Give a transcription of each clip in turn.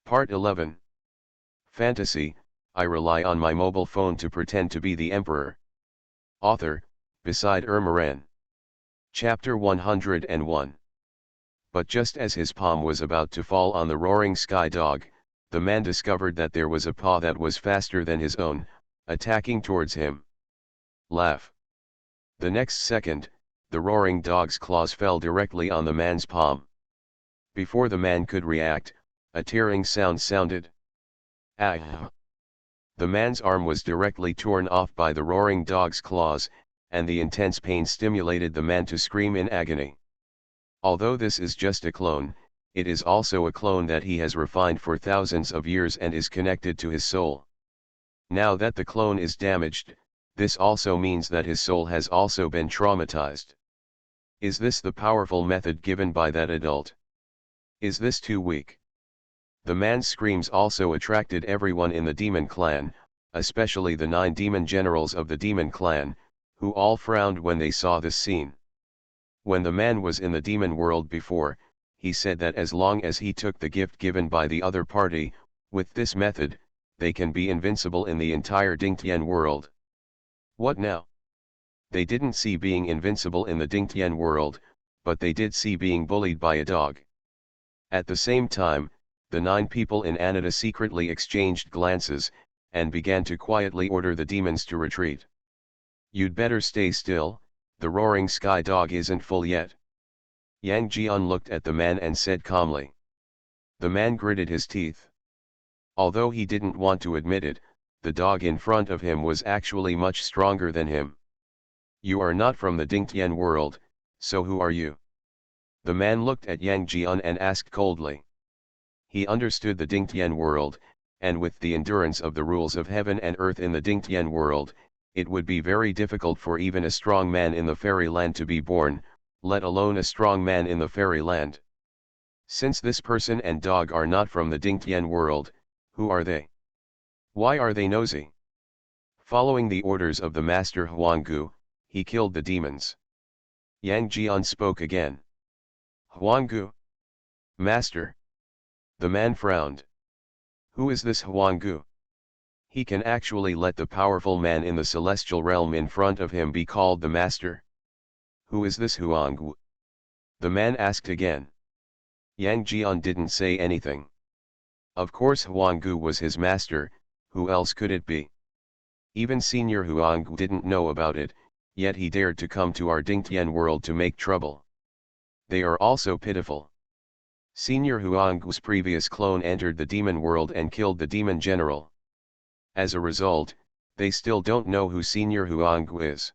Part 11. Fantasy, I rely on my mobile phone to pretend to be the Emperor. Author, beside Ermaran. Chapter 101. But just as his palm was about to fall on the roaring sky dog, the man discovered that there was a paw that was faster than his own, attacking towards him. Laugh. The next second, the roaring dog's claws fell directly on the man's palm. Before the man could react, a tearing sound sounded. Ah! The man's arm was directly torn off by the roaring dog's claws, and the intense pain stimulated the man to scream in agony. Although this is just a clone, it is also a clone that he has refined for thousands of years and is connected to his soul. Now that the clone is damaged, this also means that his soul has also been traumatized. Is this the powerful method given by that adult? Is this too weak? The man's screams also attracted everyone in the demon clan, especially the 9 demon generals of the demon clan, who all frowned when they saw this scene. When the man was in the demon world before, he said that as long as he took the gift given by the other party, with this method, they can be invincible in the entire Dingtian world. What now? They didn't see being invincible in the Dingtian world, but they did see being bullied by a dog. At the same time, the 9 people in Anata secretly exchanged glances, and began to quietly order the demons to retreat. You'd better stay still, the roaring sky dog isn't full yet. Yang Jian looked at the man and said calmly. The man gritted his teeth. Although he didn't want to admit it, the dog in front of him was actually much stronger than him. You are not from the Dingtian world, so who are you? The man looked at Yang Jian and asked coldly. He understood the Dingtian world, and with the endurance of the rules of heaven and earth in the Dingtian world, it would be very difficult for even a strong man in the fairyland to be born, let alone a strong man in the fairyland. Since this person and dog are not from the Dingtian world, who are they? Why are they nosy? Following the orders of the master Huanggu, he killed the demons. Yang Jian spoke again. Huanggu? Master? The man frowned. Who is this Huanggu? He can actually let the powerful man in the celestial realm in front of him be called the master. Who is this Huanggu? The man asked again. Yang Jian didn't say anything. Of course Huanggu was his master, who else could it be? Even Senior Huanggu didn't know about it, yet he dared to come to our Dingtian world to make trouble. They are also pitiful. Senior Huanggu's previous clone entered the demon world and killed the demon general. As a result, they still don't know who Senior Huanggu is.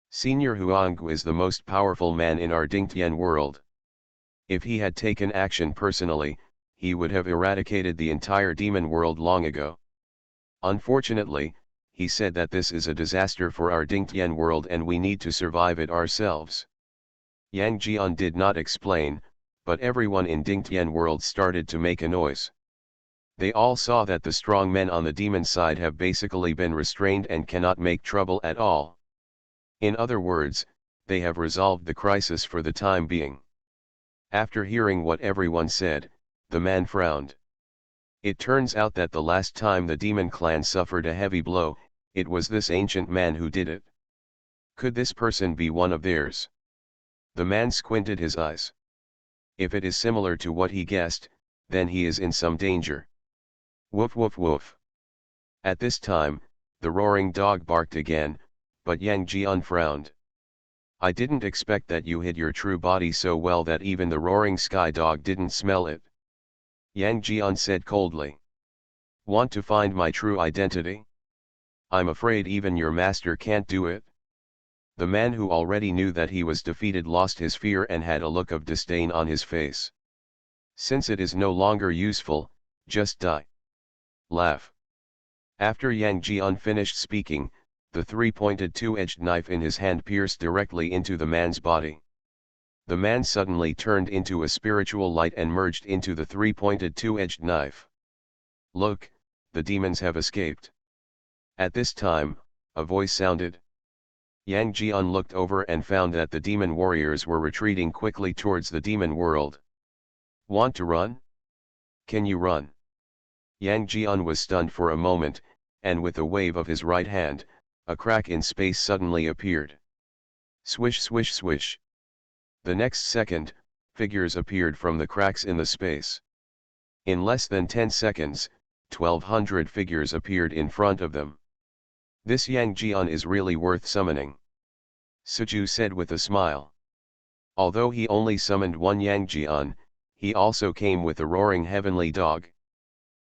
Senior Huanggu is the most powerful man in our Dingtian world. If he had taken action personally, he would have eradicated the entire demon world long ago. Unfortunately, he said that this is a disaster for our Dingtian world and we need to survive it ourselves. Yang Jian did not explain, but everyone in Dingtian world started to make a noise. They all saw that the strong men on the demon side have basically been restrained and cannot make trouble at all. In other words, they have resolved the crisis for the time being. After hearing what everyone said, the man frowned. It turns out that the last time the demon clan suffered a heavy blow, it was this ancient man who did it. Could this person be one of theirs? The man squinted his eyes. If it is similar to what he guessed, then he is in some danger. Woof woof woof. At this time, the roaring dog barked again, but Yang Jian frowned. I didn't expect that you hid your true body so well that even the roaring sky dog didn't smell it. Yang Jian said coldly. Want to find my true identity? I'm afraid even your master can't do it. The man who already knew that he was defeated lost his fear and had a look of disdain on his face. Since it is no longer useful, just die. Laugh. After Yang Jian finished speaking, the 3-pointed 2-edged knife in his hand pierced directly into the man's body. The man suddenly turned into a spiritual light and merged into the 3-pointed 2-edged knife. Look, the demons have escaped. At this time, a voice sounded. Yang Jian looked over and found that the demon warriors were retreating quickly towards the demon world. Want to run? Can you run? Yang Jian was stunned for a moment, and with a wave of his right hand, a crack in space suddenly appeared. Swish swish swish. The next second, figures appeared from the cracks in the space. In less than 10 seconds, 1,200 figures appeared in front of them. This Yang Jian is really worth summoning, Suju said with a smile. Although he only summoned one Yang Jian, he also came with a roaring heavenly dog.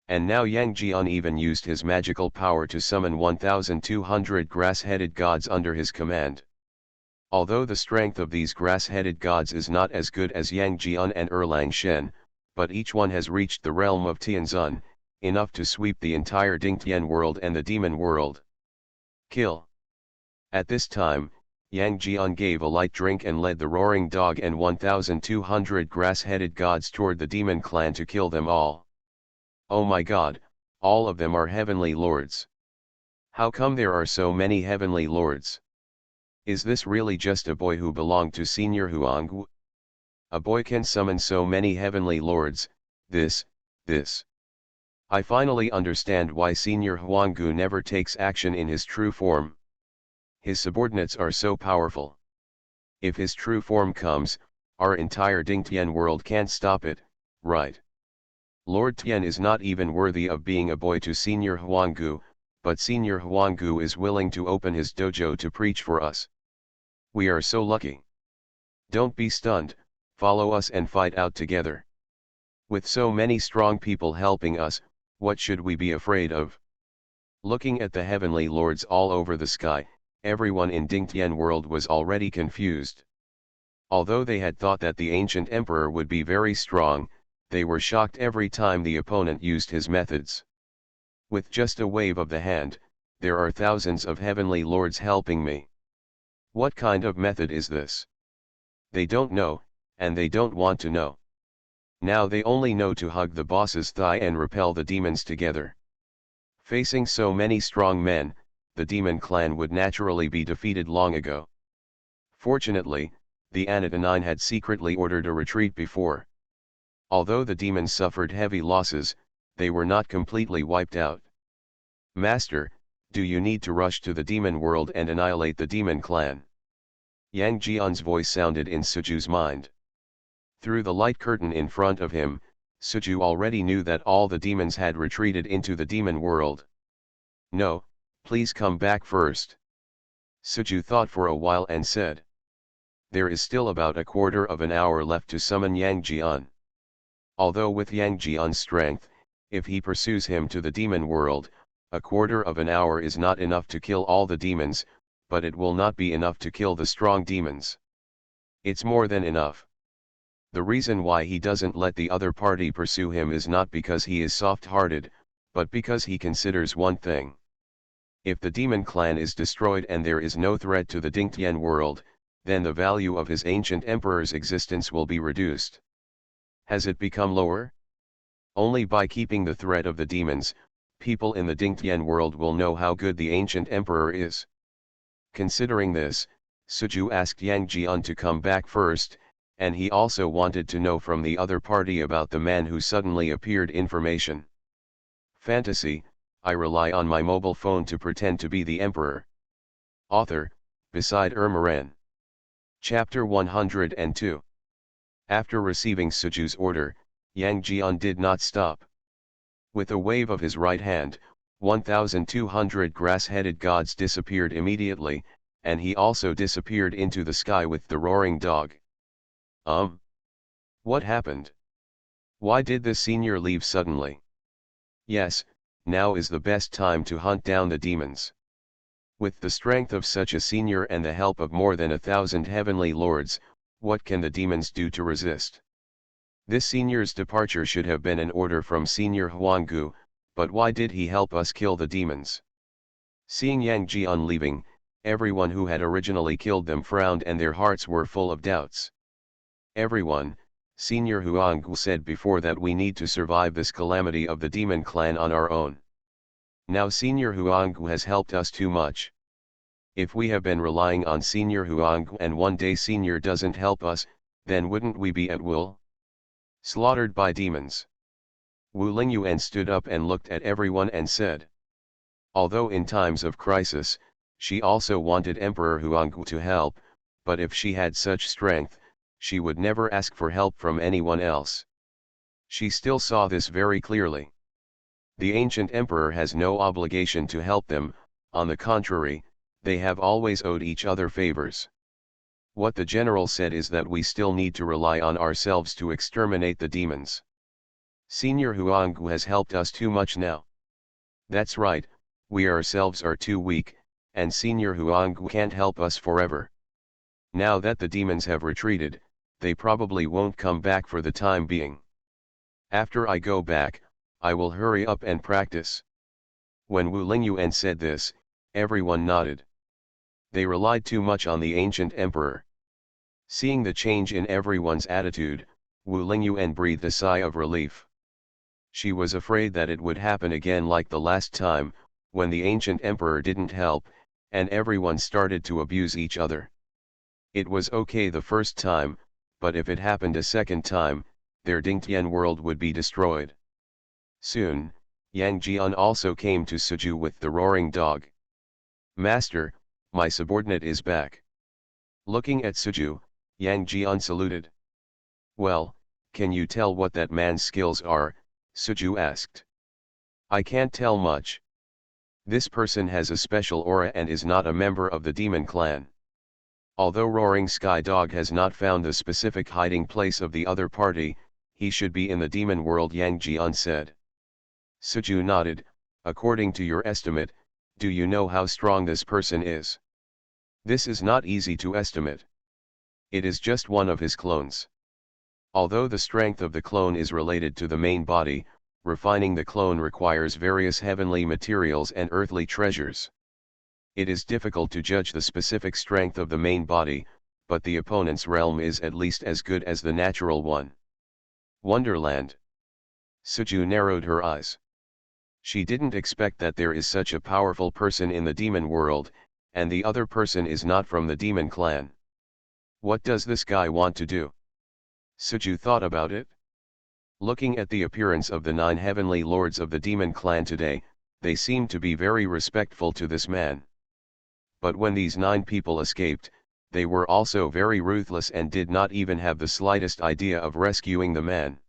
And now Yang Jian even used his magical power to summon 1,200 grass-headed gods under his command. Although the strength of these grass-headed gods is not as good as Yang Jian and Erlang Shen, but each one has reached the realm of Tianzun, enough to sweep the entire Dingtian world and the demon world. Kill. At this time, Yang Jian gave a light drink and led the roaring dog and 1,200 grass-headed gods toward the demon clan to kill them all. Oh my god, all of them are heavenly lords. How come there are so many heavenly lords? Is this really just a boy who belonged to Senior Huanggu? A boy can summon so many heavenly lords, this. I finally understand why Senior Huanggu never takes action in his true form. His subordinates are so powerful. If his true form comes, our entire Dingtian world can't stop it, right? Lord Tian is not even worthy of being a boy to Senior Huanggu, but Senior Huanggu is willing to open his dojo to preach for us. We are so lucky. Don't be stunned, follow us and fight out together. With so many strong people helping us, what should we be afraid of? Looking at the heavenly lords all over the sky, everyone in Dingtian world was already confused. Although they had thought that the ancient emperor would be very strong, they were shocked every time the opponent used his methods. With just a wave of the hand, there are thousands of heavenly lords helping me. What kind of method is this? They don't know, and they don't want to know. Now they only know to hug the boss's thigh and repel the demons together. Facing so many strong men, the demon clan would naturally be defeated long ago. Fortunately, the Anatonine had secretly ordered a retreat before. Although the demons suffered heavy losses, they were not completely wiped out. Master, do you need to rush to the demon world and annihilate the demon clan? Yang Jian's voice sounded in Suju's mind. Through the light curtain in front of him, Suju already knew that all the demons had retreated into the demon world. No, please come back first. Suju thought for a while and said. There is still about a quarter of an hour left to summon Yang Jian. Although with Yang Jian's strength, if he pursues him to the demon world, a quarter of an hour is not enough to kill all the demons, but it will not be enough to kill the strong demons. It's more than enough. The reason why he doesn't let the other party pursue him is not because he is soft-hearted, but because he considers one thing. If the demon clan is destroyed and there is no threat to the Dingtian world, then the value of his ancient emperor's existence will be reduced. Has it become lower? Only by keeping the threat of the demons, people in the Dingtian world will know how good the ancient emperor is. Considering this, Suju asked Yang Jian to come back first, and he also wanted to know from the other party about the man who suddenly appeared information. Fantasy, I rely on my mobile phone to pretend to be the emperor. Author, beside Ermaran. Chapter 102. After receiving Suju's order, Yang Jian did not stop. With a wave of his right hand, 1,200 grass-headed gods disappeared immediately, and he also disappeared into the sky with the roaring dog. What happened? Why did the senior leave suddenly? Yes, now is the best time to hunt down the demons. With the strength of such a senior and the help of more than 1,000 heavenly lords, what can the demons do to resist? This senior's departure should have been an order from Senior Huanggu, but why did he help us kill the demons? Seeing Yang Jian leaving, everyone who had originally killed them frowned and their hearts were full of doubts. Everyone, Senior Huanggu said before that we need to survive this calamity of the demon clan on our own. Now Senior Huanggu has helped us too much. If we have been relying on Senior Huanggu and one day Senior doesn't help us, then wouldn't we be at will? Slaughtered by demons. Wu Lingyuan stood up and looked at everyone and said. Although in times of crisis, she also wanted Emperor Huanggu to help, but if she had such strength, she would never ask for help from anyone else. She still saw this very clearly. The ancient emperor has no obligation to help them, on the contrary, they have always owed each other favors. What the general said is that we still need to rely on ourselves to exterminate the demons. Senior Huanggu has helped us too much now. That's right, we ourselves are too weak, and Senior Huanggu can't help us forever. Now that the demons have retreated, they probably won't come back for the time being. After I go back, I will hurry up and practice. When Wu Lingyuan said this, everyone nodded. They relied too much on the ancient emperor. Seeing the change in everyone's attitude, Wu Lingyuan breathed a sigh of relief. She was afraid that it would happen again like the last time, when the ancient emperor didn't help, and everyone started to abuse each other. It was okay the first time, but if it happened a second time, their Dingtian world would be destroyed. Soon, Yang Jian also came to Suju with the roaring dog. Master, my subordinate is back. Looking at Suju, Yang Jian saluted. Well, can you tell what that man's skills are? Suju asked. I can't tell much. This person has a special aura and is not a member of the demon clan. Although Roaring Sky Dog has not found the specific hiding place of the other party, he should be in the demon world, Yang Jian said. Suju nodded. According to your estimate, do you know how strong this person is? This is not easy to estimate. It is just one of his clones. Although the strength of the clone is related to the main body, refining the clone requires various heavenly materials and earthly treasures. It is difficult to judge the specific strength of the main body, but the opponent's realm is at least as good as the natural one. Wonderland. Suju narrowed her eyes. She didn't expect that there is such a powerful person in the demon world, and the other person is not from the demon clan. What does this guy want to do? Suju thought about it. Looking at the appearance of the 9 heavenly lords of the demon clan today, they seemed to be very respectful to this man. But when these 9 people escaped, they were also very ruthless and did not even have the slightest idea of rescuing the man.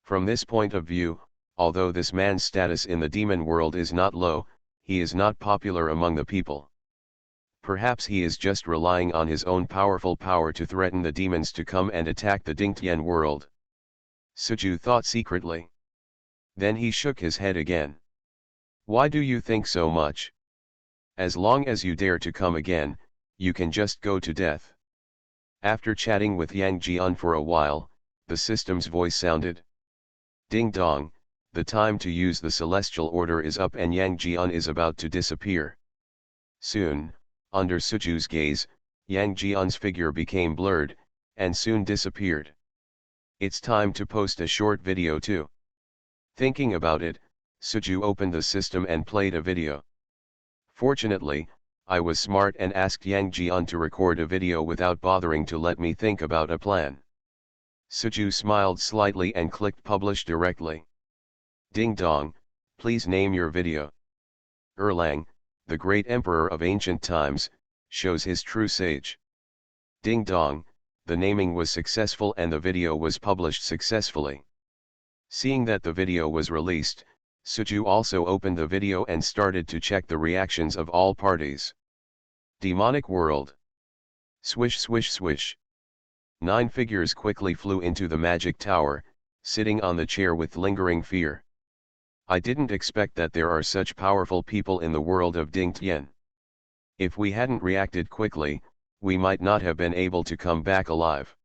From this point of view, although this man's status in the demon world is not low, he is not popular among the people. Perhaps he is just relying on his own powerful power to threaten the demons to come and attack the Dingtian world. Suju thought secretly. Then he shook his head again. Why do you think so much? As long as you dare to come again, you can just go to death. After chatting with Yang Jian for a while, the system's voice sounded. Ding dong, the time to use the celestial order is up and Yang Jian is about to disappear. Soon, under Suju's gaze, Yang Jian's figure became blurred, and soon disappeared. It's time to post a short video too. Thinking about it, Suju opened the system and played a video. Fortunately, I was smart and asked Yang Jian to record a video without bothering to let me think about a plan. Suju smiled slightly and clicked publish directly. Ding dong, please name your video. Erlang, the great emperor of ancient times, shows his true sage. Ding dong, the naming was successful and the video was published successfully. Seeing that the video was released, Suju also opened the video and started to check the reactions of all parties. Demonic world. Swish swish swish. 9 figures quickly flew into the magic tower, sitting on the chair with lingering fear. I didn't expect that there are such powerful people in the world of Dingtian. If we hadn't reacted quickly, we might not have been able to come back alive.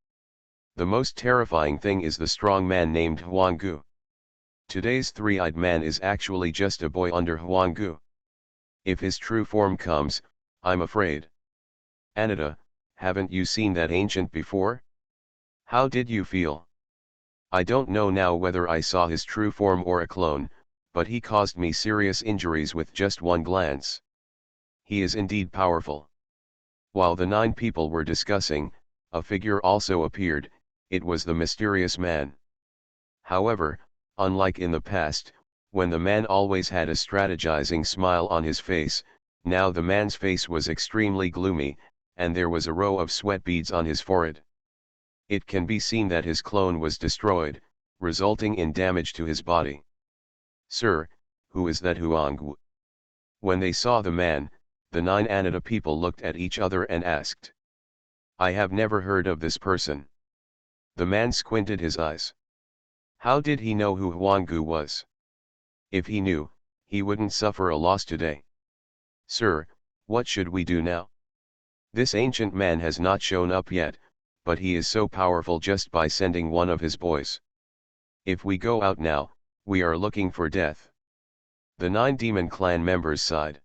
The most terrifying thing is the strong man named Huanggu. Today's 3-eyed man is actually just a boy under Huanggu. If his true form comes, I'm afraid. Anita, haven't you seen that ancient before? How did you feel? I don't know now whether I saw his true form or a clone, but he caused me serious injuries with just one glance. He is indeed powerful. While the 9 people were discussing, a figure also appeared. It was the mysterious man. However, Unlike in the past, when the man always had a strategizing smile on his face, now the man's face was extremely gloomy, and there was a row of sweat beads on his forehead. It can be seen that his clone was destroyed, resulting in damage to his body. "Sir, who is that Huanggu?" When they saw the man, the 9 Anata people looked at each other and asked. "I have never heard of this person." The man squinted his eyes. How did he know who Huanggu was? If he knew, he wouldn't suffer a loss today. "Sir, what should we do now? This ancient man has not shown up yet, but he is so powerful just by sending one of his boys. If we go out now, we are looking for death." The 9 demon clan members sighed.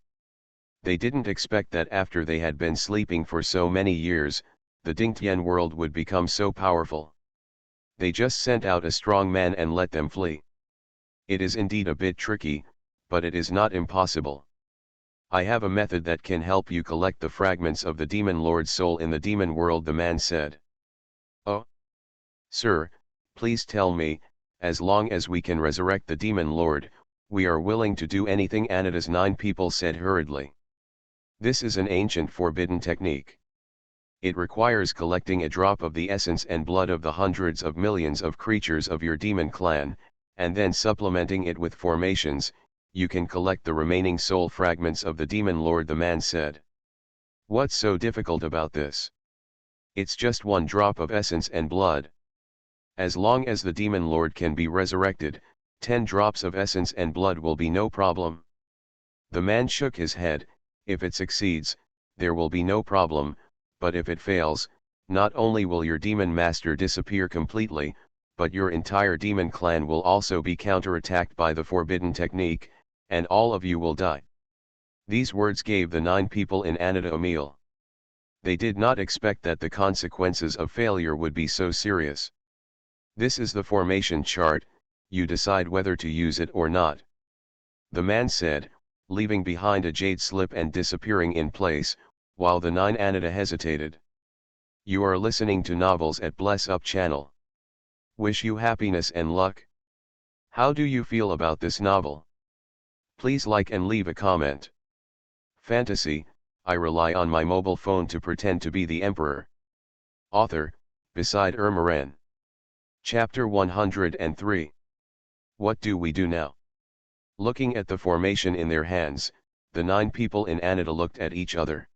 They didn't expect that after they had been sleeping for so many years, the Dingtian world would become so powerful. They just sent out a strong man and let them flee. It is indeed a bit tricky, but it is not impossible. "I have a method that can help you collect the fragments of the demon lord's soul in the demon world," the man said. "Oh? Sir, please tell me, as long as we can resurrect the demon lord, we are willing to do anything," Anata's 9 people said hurriedly. "This is an ancient forbidden technique. It requires collecting a drop of the essence and blood of the hundreds of millions of creatures of your demon clan, and then supplementing it with formations. You can collect the remaining soul fragments of the demon lord," the man said. "What's so difficult about this? It's just 1 drop of essence and blood. As long as the demon lord can be resurrected, 10 drops of essence and blood will be no problem." The man shook his head. "If it succeeds, there will be no problem, but if it fails, not only will your demon master disappear completely, but your entire demon clan will also be counterattacked by the forbidden technique, and all of you will die." These words gave the 9 people in Anata a meal. They did not expect that the consequences of failure would be so serious. "This is the formation chart, you decide whether to use it or not," the man said, leaving behind a jade slip and disappearing in place, while the 9 Anata hesitated. You are listening to Novels at Bless Up channel. Wish you happiness and luck. How do you feel about this novel? Please like and leave a comment. Fantasy, I rely on my mobile phone to pretend to be the emperor. Author, Beside Ermaran. Chapter 103. What do we do now? Looking at the formation in their hands, the 9 people in Anata looked at each other.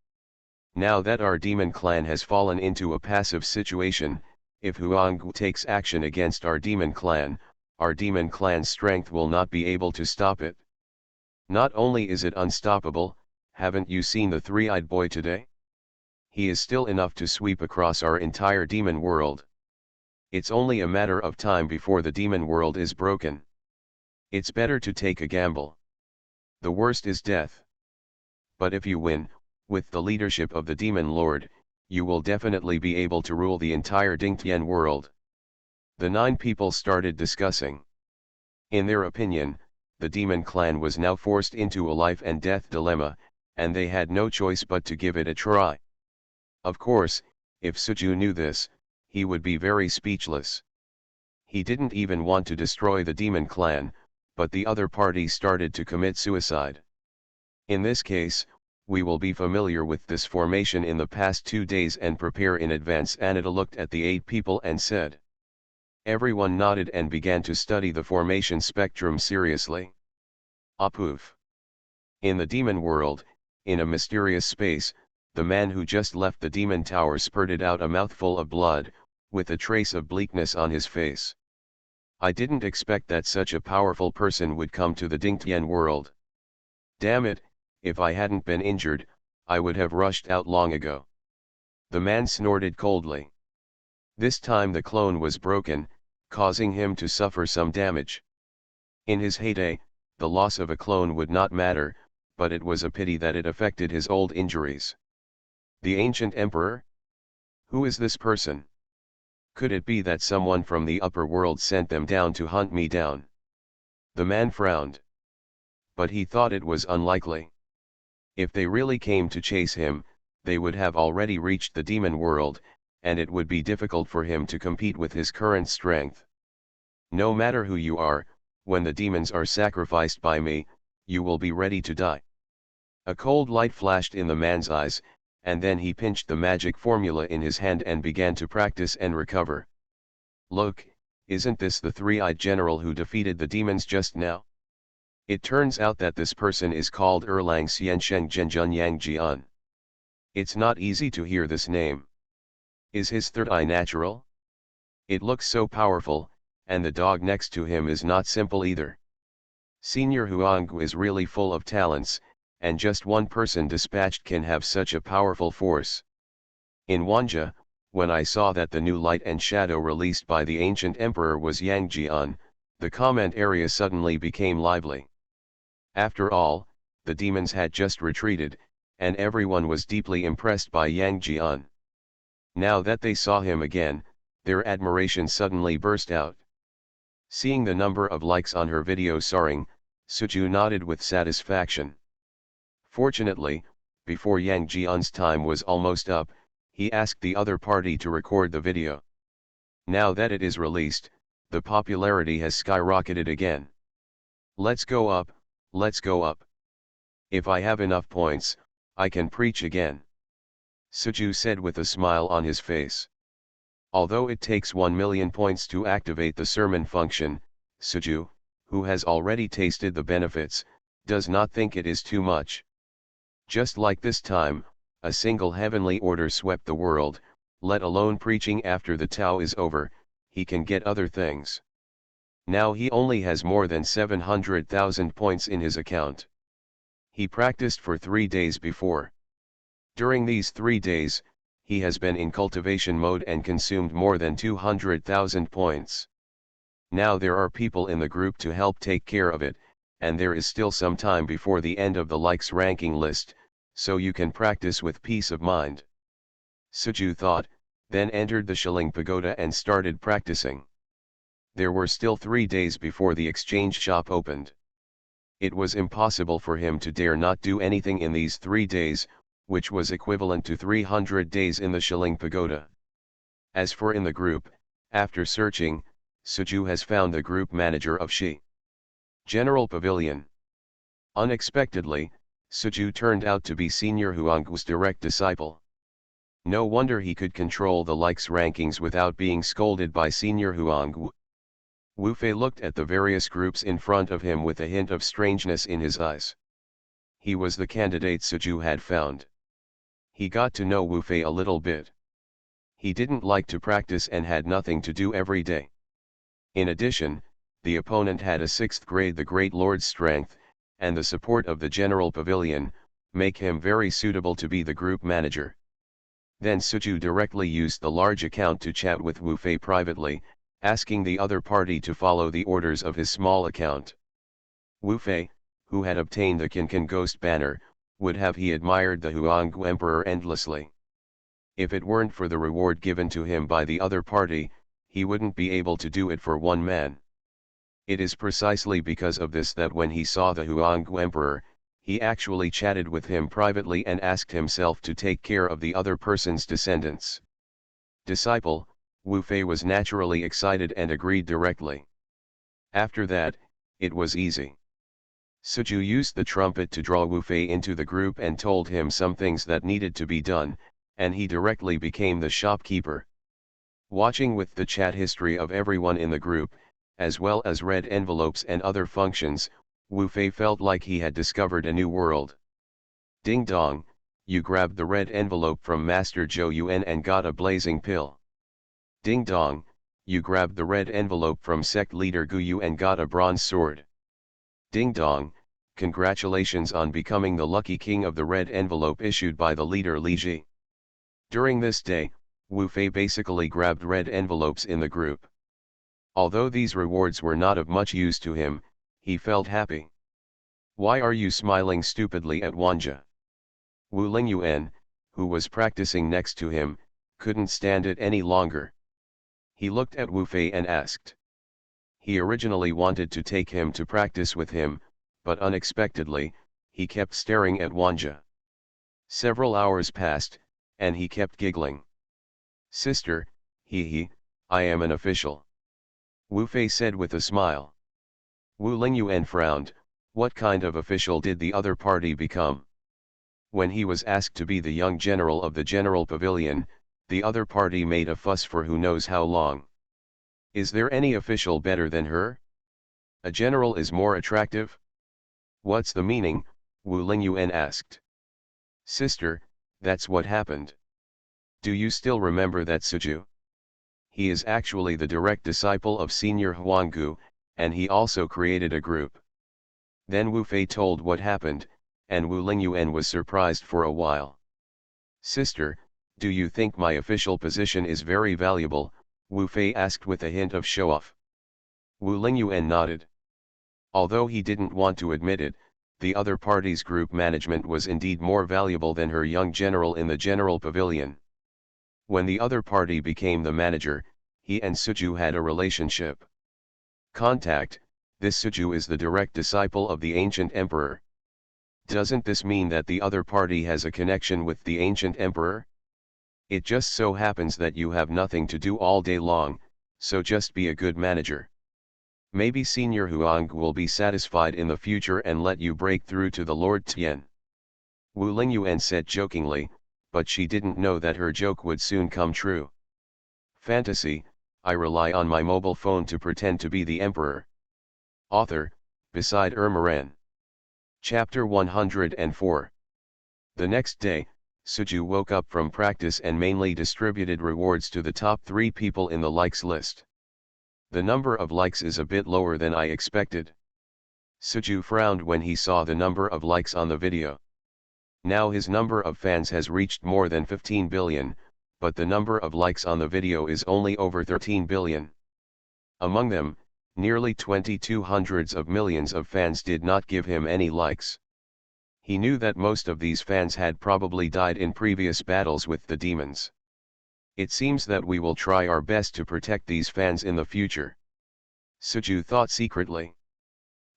Now that our demon clan has fallen into a passive situation, if Huanggu takes action against our demon clan's strength will not be able to stop it. Not only is it unstoppable, haven't you seen the 3-eyed boy today? He is still enough to sweep across our entire demon world. It's only a matter of time before the demon world is broken. It's better to take a gamble. The worst is death. But if you win, with the leadership of the demon lord, you will definitely be able to rule the entire Dingtian world." The 9 people started discussing. In their opinion, the demon clan was now forced into a life and death dilemma, and they had no choice but to give it a try. Of course, if Suju knew this, he would be very speechless. He didn't even want to destroy the demon clan, but the other party started to commit suicide. In this case, we will be familiar with this formation in the past 2 days and prepare in advance. Anata looked at the 8 people and said. Everyone nodded and began to study the formation spectrum seriously. Apoof. In the demon world, in a mysterious space, the man who just left the demon tower spurted out a mouthful of blood, with a trace of bleakness on his face. I didn't expect that such a powerful person would come to the Dingtian world. Damn it, if I hadn't been injured, I would have rushed out long ago. The man snorted coldly. This time the clone was broken, causing him to suffer some damage. In his heyday, the loss of a clone would not matter, but it was a pity that it affected his old injuries. The ancient emperor? Who is this person? Could it be that someone from the upper world sent them down to hunt me down? The man frowned. But he thought it was unlikely. If they really came to chase him, they would have already reached the demon world, and it would be difficult for him to compete with his current strength. No matter who you are, when the demons are sacrificed by me, you will be ready to die. A cold light flashed in the man's eyes, and then he pinched the magic formula in his hand and began to practice and recover. Look, isn't this the three-eyed general who defeated the demons just now? It turns out that this person is called Erlang Xiansheng Zhenjun Yang Jian. It's not easy to hear this name. Is his third eye natural? It looks so powerful, and the dog next to him is not simple either. Senior Huanggu is really full of talents, and just one person dispatched can have such a powerful force. In Wanja, when I saw that the new light and shadow released by the ancient emperor was Yang Jian, the comment area suddenly became lively. After all, the demons had just retreated, and everyone was deeply impressed by Yang Jian. Now that they saw him again, their admiration suddenly burst out. Seeing the number of likes on her video soaring, Suju nodded with satisfaction. Fortunately, before Yang Jian's time was almost up, he asked the other party to record the video. Now that it is released, the popularity has skyrocketed again. Let's go up, let's go up. If I have enough points, I can preach again. Suju said with a smile on his face. Although it takes 1 million points to activate the sermon function, Suju, who has already tasted the benefits, does not think it is too much. Just like this time, a single heavenly order swept the world, let alone preaching after the Tao is over, he can get other things. Now he only has more than 700,000 points in his account. He practiced for 3 days before. During these 3 days, he has been in cultivation mode and consumed more than 200,000 points. Now there are people in the group to help take care of it, and there is still some time before the end of the likes ranking list, so you can practice with peace of mind. Suju thought, then entered the Shilling Pagoda and started practicing. There were still 3 days before the exchange shop opened. It was impossible for him to dare not do anything in these 3 days, which was equivalent to 300 days in the Shilling Pagoda. As for in the group, after searching, Suju has found the group manager of Shi General Pavilion. Unexpectedly, Suju turned out to be Senior Huanggu's direct disciple. No wonder he could control the likes rankings without being scolded by Senior Huanggu. Wu Fei looked at the various groups in front of him with a hint of strangeness in his eyes. He was the candidate Suju had found. He got to know Wu Fei a little bit. He didn't like to practice and had nothing to do every day. In addition, the opponent had a 6th grade the Great Lord's strength, and the support of the General Pavilion, make him very suitable to be the group manager. Then Suju directly used the large account to chat with Wu Fei privately, asking the other party to follow the orders of his small account. Wu Fei, who had obtained the Qinqin Ghost banner, would have he admired the Huanggu Emperor endlessly. If it weren't for the reward given to him by the other party, he wouldn't be able to do it for one man. It is precisely because of this that when he saw the Huanggu Emperor, he actually chatted with him privately and asked himself to take care of the other person's descendants. Disciple, Wu Fei was naturally excited and agreed directly. After that, it was easy. Suju used the trumpet to draw Wu Fei into the group and told him some things that needed to be done, and he directly became the shopkeeper. Watching with the chat history of everyone in the group, as well as red envelopes and other functions, Wu Fei felt like he had discovered a new world. Ding dong, you grabbed the red envelope from Master Zhou Yuan and got a blazing pill. Ding dong, you grabbed the red envelope from sect leader Gu Yu and got a bronze sword. Ding dong, congratulations on becoming the lucky king of the red envelope issued by the leader Li Ji. During this day, Wu Fei basically grabbed red envelopes in the group. Although these rewards were not of much use to him, he felt happy. Why are you smiling stupidly at Wanja? Wu Lingyuan, who was practicing next to him, couldn't stand it any longer. He looked at Wu Fei and asked. He originally wanted to take him to practice with him, but unexpectedly, he kept staring at Wanja. Several hours passed, and he kept giggling. Sister, I am an official. Wu Fei said with a smile. Wu Lingyuan frowned. What kind of official did the other party become? When he was asked to be the young general of the general pavilion, the other party made a fuss for who knows how long. Is there any official better than her? A general is more attractive? What's the meaning? Wu Lingyuan asked. Sister, that's what happened. Do you still remember that Suju? He is actually the direct disciple of Senior Huanggu, and he also created a group. Then Wu Fei told what happened, and Wu Lingyuan was surprised for a while. Sister, do you think my official position is very valuable? Wu Fei asked with a hint of show-off. Wu Lingyuan nodded. Although he didn't want to admit it, the other party's group management was indeed more valuable than her young general in the general pavilion. When the other party became the manager, he and Suju had a relationship. Contact, this Suju is the direct disciple of the ancient emperor. Doesn't this mean that the other party has a connection with the ancient emperor? It just so happens that you have nothing to do all day long, so just be a good manager. Maybe Senior Huang will be satisfied in the future and let you break through to the Lord Tian. Wu Lingyuan said jokingly, but she didn't know that her joke would soon come true. Fantasy, I rely on my mobile phone to pretend to be the emperor. Author, beside Ermaran. Chapter 104. The next day, Suju woke up from practice and mainly distributed rewards to the top 3 people in the likes list. The number of likes is a bit lower than I expected. Suju frowned when he saw the number of likes on the video. Now his number of fans has reached more than 15 billion, but the number of likes on the video is only over 13 billion. Among them, nearly 22 hundreds of millions of fans did not give him any likes. He knew that most of these fans had probably died in previous battles with the demons. It seems that we will try our best to protect these fans in the future. Suju thought secretly.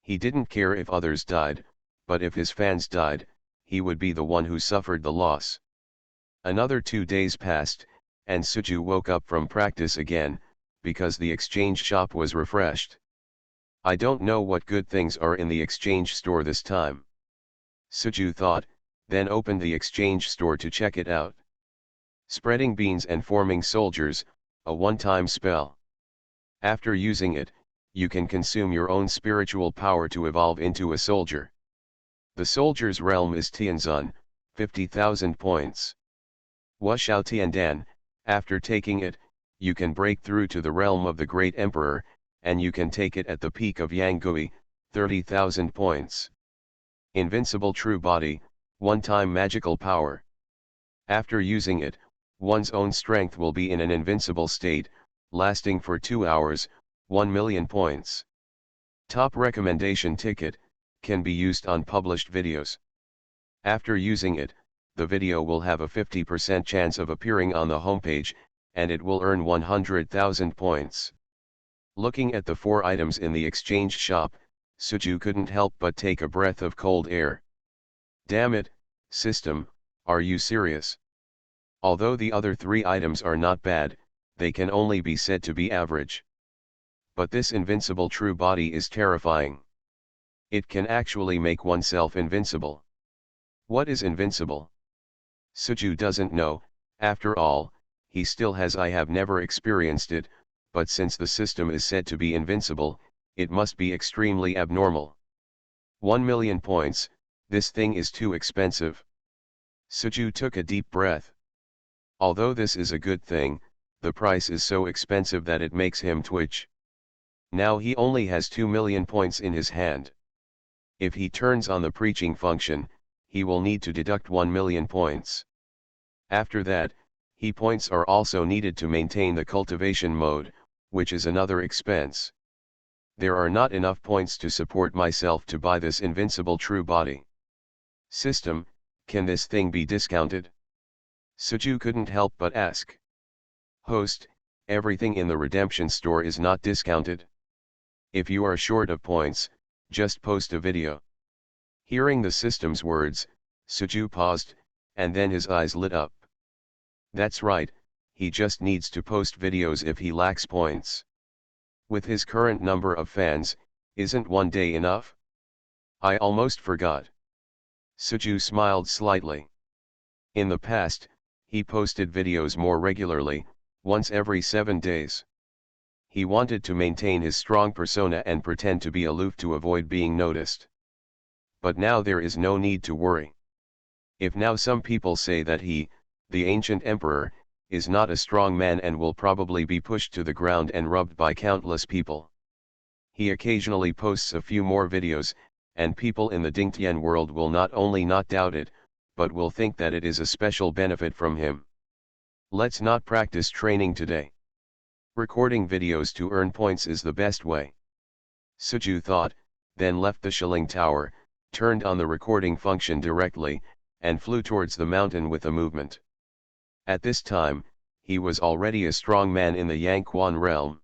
He didn't care if others died, but if his fans died, he would be the one who suffered the loss. Another 2 days passed, and Suju woke up from practice again, because the exchange shop was refreshed. I don't know what good things are in the exchange store this time. Suju thought, then opened the exchange store to check it out. Spreading beans and forming soldiers, a one-time spell. After using it, you can consume your own spiritual power to evolve into a soldier. The soldier's realm is Tianzun, 50,000 points. Wushao Tiandan, after taking it, you can break through to the realm of the great emperor, and you can take it at the peak of Yanggui, 30,000 points. Invincible true body, one-time magical power. After using it, one's own strength will be in an invincible state, lasting for 2 hours, 1 million points. Top recommendation ticket, can be used on published videos. After using it, the video will have a 50% chance of appearing on the homepage, and it will earn 100,000 points. Looking at the 4 items in the exchange shop, Suju couldn't help but take a breath of cold air. Damn it, system, are you serious? Although the other 3 items are not bad, they can only be said to be average. But this invincible true body is terrifying. It can actually make oneself invincible. What is invincible? Suju doesn't know, after all, he still has I have never experienced it, but since the system is said to be invincible, it must be extremely abnormal. 1 million points, this thing is too expensive. Suju took a deep breath. Although this is a good thing, the price is so expensive that it makes him twitch. Now he only has 2 million points in his hand. If he turns on the preaching function, he will need to deduct 1 million points. After that, points are also needed to maintain the cultivation mode, which is another expense. There are not enough points to support myself to buy this invincible true body. System, can this thing be discounted? Suju couldn't help but ask. Host, everything in the redemption store is not discounted. If you are short of points, just post a video. Hearing the system's words, Suju paused, and then his eyes lit up. That's right, he just needs to post videos if he lacks points. With his current number of fans, Isn't one day enough? I almost forgot. Suju smiled slightly. In the past, he posted videos more regularly, once every 7 days. He wanted to maintain his strong persona and pretend to be aloof to avoid being noticed. But now there is no need to worry. If now some people say that he, the ancient emperor, is not a strong man and will probably be pushed to the ground and rubbed by countless people. He occasionally posts a few more videos, and people in the Dingtian world will not only not doubt it, but will think that it is a special benefit from him. Let's not practice training today. Recording videos to earn points is the best way. Suju thought, then left the shilling tower, turned on the recording function directly, and flew towards the mountain with a movement. At this time, he was already a strong man in the Yangquan realm.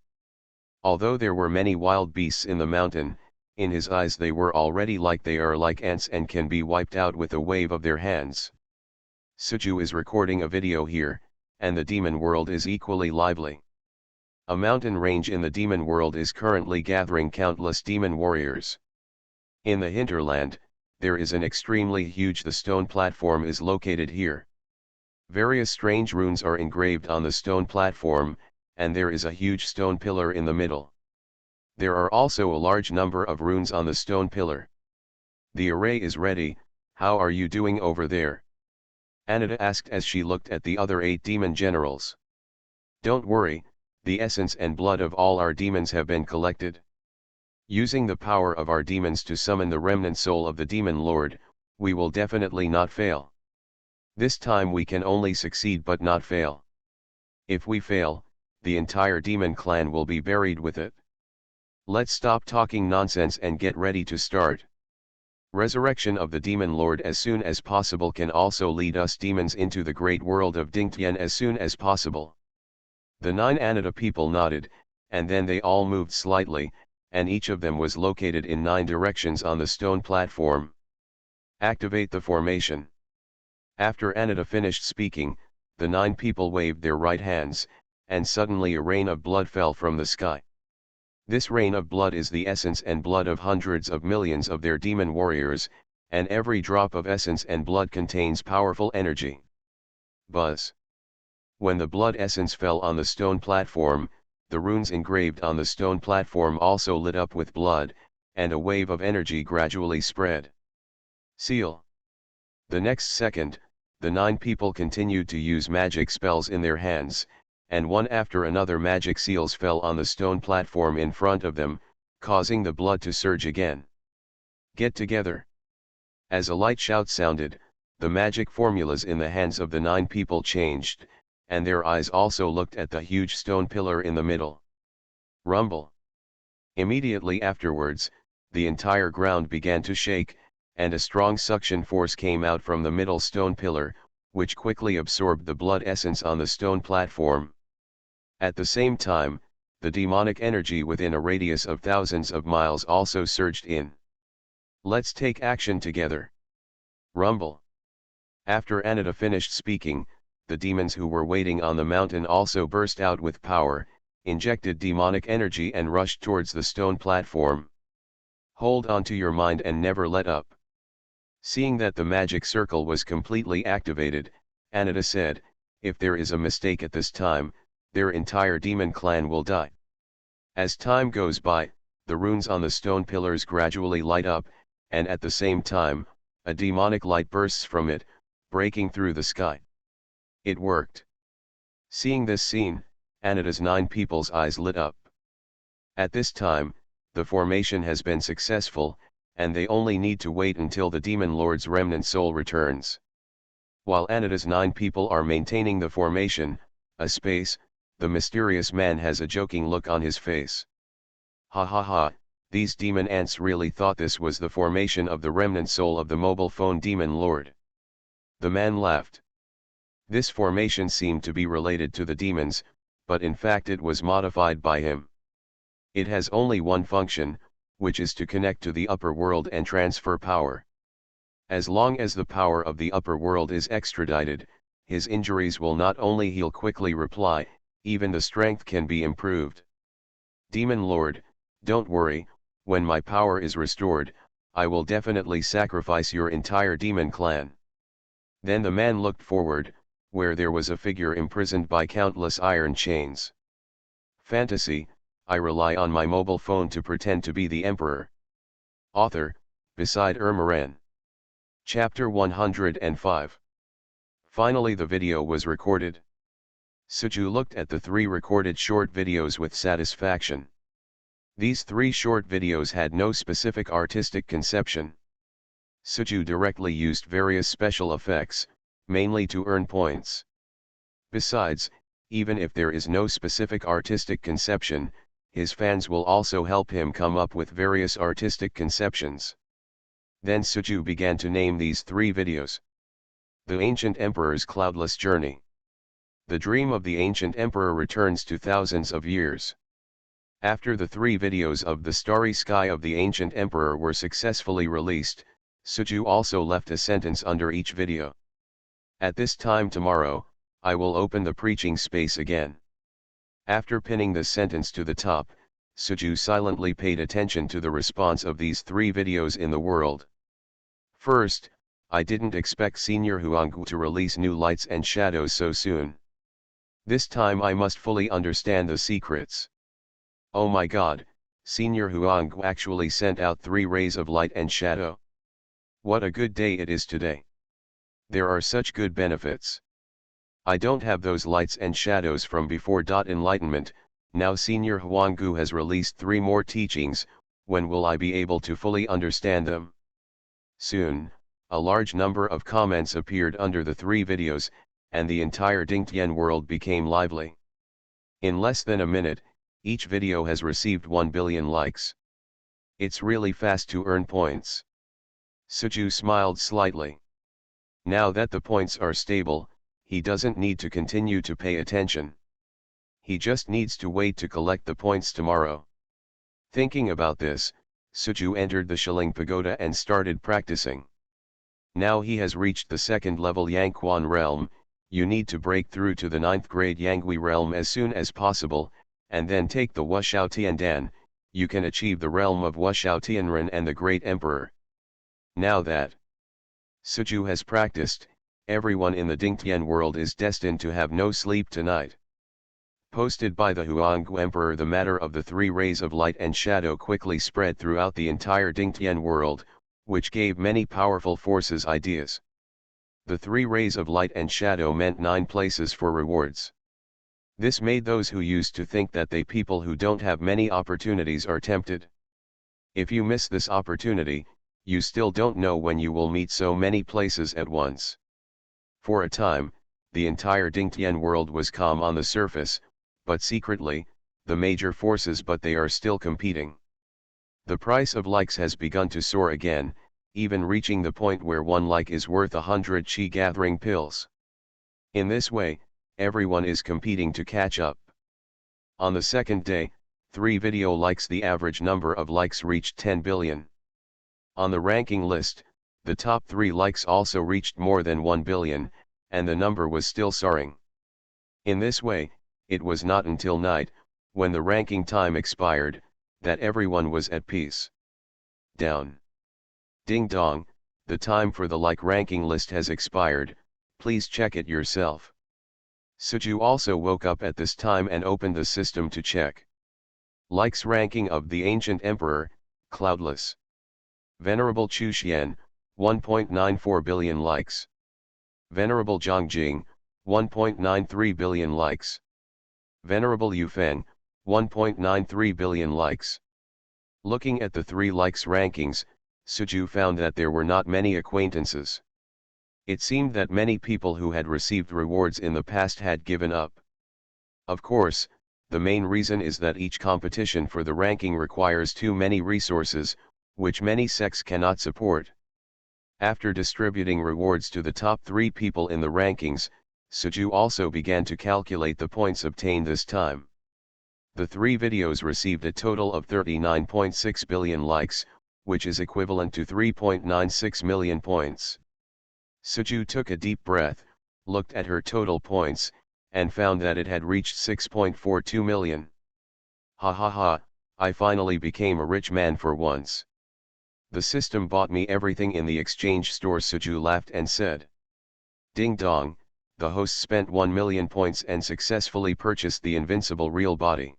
Although there were many wild beasts in the mountain, in his eyes they were already like they are like ants and can be wiped out with a wave of their hands. Suju is recording a video here, and the demon world is equally lively. A mountain range in the demon world is currently gathering countless demon warriors. In the hinterland, there is an extremely huge the stone platform is located here. Various strange runes are engraved on the stone platform, and there is a huge stone pillar in the middle. There are also a large number of runes on the stone pillar. The array is ready. How are you doing over there? Anita asked as she looked at the other 8 demon generals. Don't worry, the essence and blood of all our demons have been collected. Using the power of our demons to summon the remnant soul of the demon lord, we will definitely not fail. This time we can only succeed but not fail. If we fail, the entire demon clan will be buried with it. Let's stop talking nonsense and get ready to start. Resurrection of the demon lord as soon as possible can also lead us demons into the great world of Dingtian as soon as possible. The 9 Anita people nodded, and then they all moved slightly, and each of them was located in 9 directions on the stone platform. Activate the formation. After Anita finished speaking, the 9 people waved their right hands, and suddenly a rain of blood fell from the sky. This rain of blood is the essence and blood of hundreds of millions of their demon warriors, and every drop of essence and blood contains powerful energy. Buzz. When the blood essence fell on the stone platform, the runes engraved on the stone platform also lit up with blood, and a wave of energy gradually spread. Seal. The next second, the 9 people continued to use magic spells in their hands, and one after another magic seals fell on the stone platform in front of them, causing the blood to surge again. Get together. As a light shout sounded, the magic formulas in the hands of the 9 people changed, and their eyes also looked at the huge stone pillar in the middle. Rumble. Immediately afterwards, the entire ground began to shake, and a strong suction force came out from the middle stone pillar, which quickly absorbed the blood essence on the stone platform. At the same time, the demonic energy within a radius of thousands of miles also surged in. Let's take action together. Rumble. After Anita finished speaking, the demons who were waiting on the mountain also burst out with power, injected demonic energy and rushed towards the stone platform. Hold on to your mind and never let up. Seeing that the magic circle was completely activated, Anita said, if there is a mistake at this time, their entire demon clan will die. As time goes by, the runes on the stone pillars gradually light up, and at the same time, a demonic light bursts from it, breaking through the sky. It worked. Seeing this scene, Anita's 9 people's eyes lit up. At this time, the formation has been successful, and they only need to wait until the demon lord's remnant soul returns. While Anita's 9 people are maintaining the formation, the mysterious man has a joking look on his face. Ha ha ha, these demon ants really thought this was the formation of the remnant soul of the mobile phone demon lord. The man laughed. This formation seemed to be related to the demons, but in fact it was modified by him. It has only one function, which is to connect to the upper world and transfer power. As long as the power of the upper world is extradited, his injuries will not only heal quickly even the strength can be improved. Demon Lord, don't worry, When my power is restored, I will definitely sacrifice your entire demon clan. Then the man looked forward, where there was a figure imprisoned by countless iron chains. Fantasy, I rely on my mobile phone to pretend to be the emperor. Author, beside Ermaran. Chapter 105. Finally the video was recorded. Suju looked at the 3 recorded short videos with satisfaction. These 3 short videos had no specific artistic conception. Suju directly used various special effects, mainly to earn points. Besides, even if there is no specific artistic conception, his fans will also help him come up with various artistic conceptions. Then Suju began to name these 3 videos. The Ancient Emperor's Cloudless Journey. The dream of the ancient emperor returns to thousands of years. After the 3 videos of the starry sky of the ancient emperor were successfully released, Suju also left a sentence under each video. At this time tomorrow, I will open the preaching space again. After pinning this sentence to the top, Suju silently paid attention to the response of these 3 videos in the world. First, I didn't expect Senior Huanggu to release new lights and shadows so soon. This time I must fully understand the secrets. Oh my god, Senior Huanggu actually sent out 3 rays of light and shadow. What a good day it is today. There are such good benefits. I don't have those lights and shadows from before. Enlightenment, now Senior Huanggu has released 3 more teachings, when will I be able to fully understand them? Soon, a large number of comments appeared under the 3 videos, and the entire Dingtian world became lively. In less than a minute, each video has received 1 billion likes. It's really fast to earn points. Suju smiled slightly. Now that the points are stable, he doesn't need to continue to pay attention. He just needs to wait to collect the points tomorrow. Thinking about this, Suju entered the Shilling Pagoda and started practicing. Now he has reached the 2nd level Yangquan realm. You need to break through to the 9th grade Yangui realm as soon as possible, and then take the Wushao Tiandan. You can achieve the realm of Wushao Tianren and the Great Emperor. Now that Suju has practiced, everyone in the Dingtian world is destined to have no sleep tonight. Posted by the Huanggu Emperor, the matter of the 3 rays of light and shadow quickly spread throughout the entire Dingtian world, which gave many powerful forces ideas. The 3 rays of light and shadow meant 9 places for rewards. This made those who used to think that they people who don't have many opportunities are tempted. If you miss this opportunity, you still don't know when you will meet so many places at once. For a time, the entire Dingtian world was calm on the surface, but secretly, the major forces but they are still competing. The price of likes has begun to soar again, even reaching the point where 1 like is worth 100 chi gathering pills. In this way, everyone is competing to catch up. On the 2nd day, 3 video likes, the average number of likes reached 10 billion. On the ranking list, the top 3 likes also reached more than 1 billion, and the number was still soaring. In this way, it was not until night, when the ranking time expired, that everyone was at peace. Down. Ding dong, the time for the like ranking list has expired, please check it yourself. Suju also woke up at this time and opened the system to check. Likes ranking of the ancient emperor, Cloudless. Venerable Chuxian, 1.94 billion likes. Venerable Zhongjing, 1.93 billion likes. Venerable Yufeng, 1.93 billion likes. Looking at the 3 likes rankings, Suju found that there were not many acquaintances. It seemed that many people who had received rewards in the past had given up. Of course, the main reason is that each competition for the ranking requires too many resources, which many sects cannot support. After distributing rewards to the top 3 people in the rankings, Suju also began to calculate the points obtained this time. The 3 videos received a total of 39.6 billion likes, which is equivalent to 3.96 million points. Suju took a deep breath, looked at her total points, and found that it had reached 6.42 million. Ha ha ha, I finally became a rich man for once. The system bought me everything in the exchange store. Suju laughed and said. Ding dong, the host spent 1 million points and successfully purchased the invincible real body.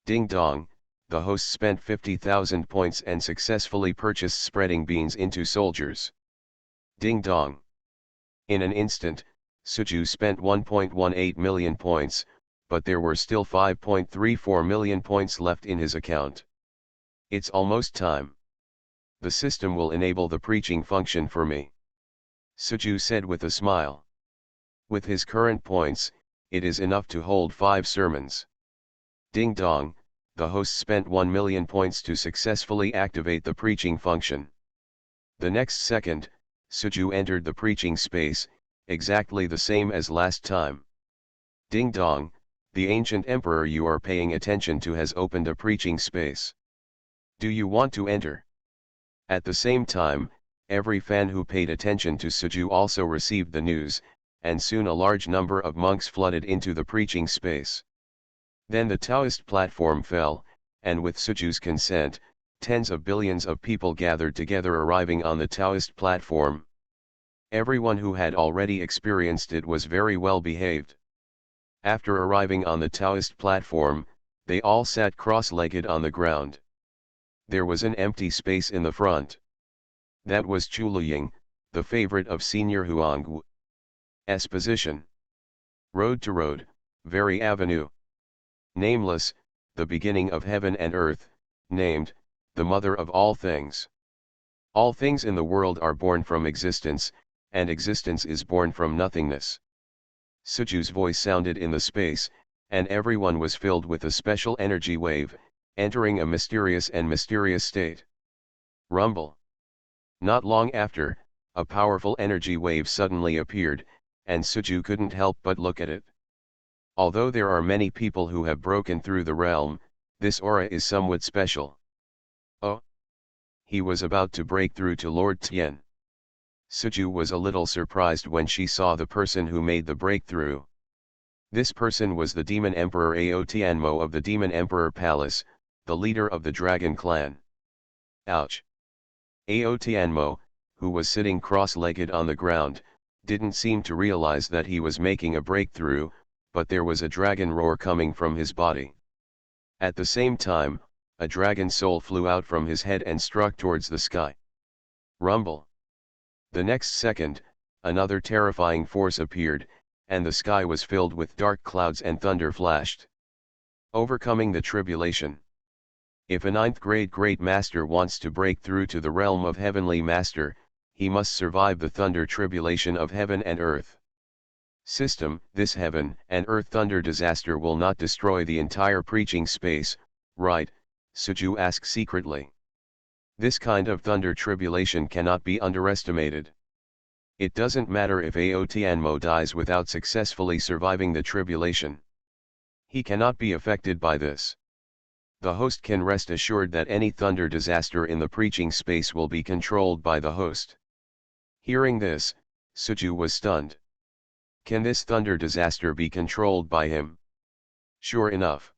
Ding dong, the host spent 50,000 points and successfully purchased spreading beans into soldiers. Ding dong. In an instant, Suju spent 1.18 million points, but there were still 5.34 million points left in his account. It's almost time. The system will enable the preaching function for me. Suju said with a smile. With his current points, it is enough to hold 5 sermons. Ding dong, the host spent 1 million points to successfully activate the preaching function. The next second, Suju entered the preaching space, exactly the same as last time. Ding dong, the ancient emperor you are paying attention to has opened a preaching space. Do you want to enter? At the same time, every fan who paid attention to Suju also received the news, and soon a large number of monks flooded into the preaching space. Then the Taoist platform fell, and with Suju's consent, tens of billions of people gathered together, arriving on the Taoist platform. Everyone who had already experienced it was very well behaved. After arriving on the Taoist platform, they all sat cross-legged on the ground. There was an empty space in the front. That was Chuluying, the favorite of Senior Huang's position. Road to road, very avenue. Nameless, the beginning of heaven and earth, named, the mother of all things. All things in the world are born from existence, and existence is born from nothingness. Suju's voice sounded in the space, and everyone was filled with a special energy wave, entering a mysterious state. Rumble. Not long after, a powerful energy wave suddenly appeared, and Suju couldn't help but look at it. Although there are many people who have broken through the realm, this aura is somewhat special. Oh! He was about to break through to Lord Tian. Suju was a little surprised when she saw the person who made the breakthrough. This person was the Demon Emperor Ao Tianmo of the Demon Emperor Palace, the leader of the Dragon Clan. Ouch! Ao Tianmo, who was sitting cross-legged on the ground, didn't seem to realize that he was making a breakthrough, but there was a dragon roar coming from his body. At the same time, a dragon soul flew out from his head and struck towards the sky. Rumble. The next second, another terrifying force appeared, and the sky was filled with dark clouds and thunder flashed. Overcoming the tribulation. If a 9th grade Great Master wants to break through to the realm of Heavenly Master, he must survive the thunder tribulation of heaven and earth. System, this heaven and earth thunder disaster will not destroy the entire preaching space, right? Suju asked secretly. This kind of thunder tribulation cannot be underestimated. It doesn't matter if Ao Tianmo dies without successfully surviving the tribulation. He cannot be affected by this. The host can rest assured that any thunder disaster in the preaching space will be controlled by the host. Hearing this, Suju was stunned. Can this thunder disaster be controlled by him? Sure enough.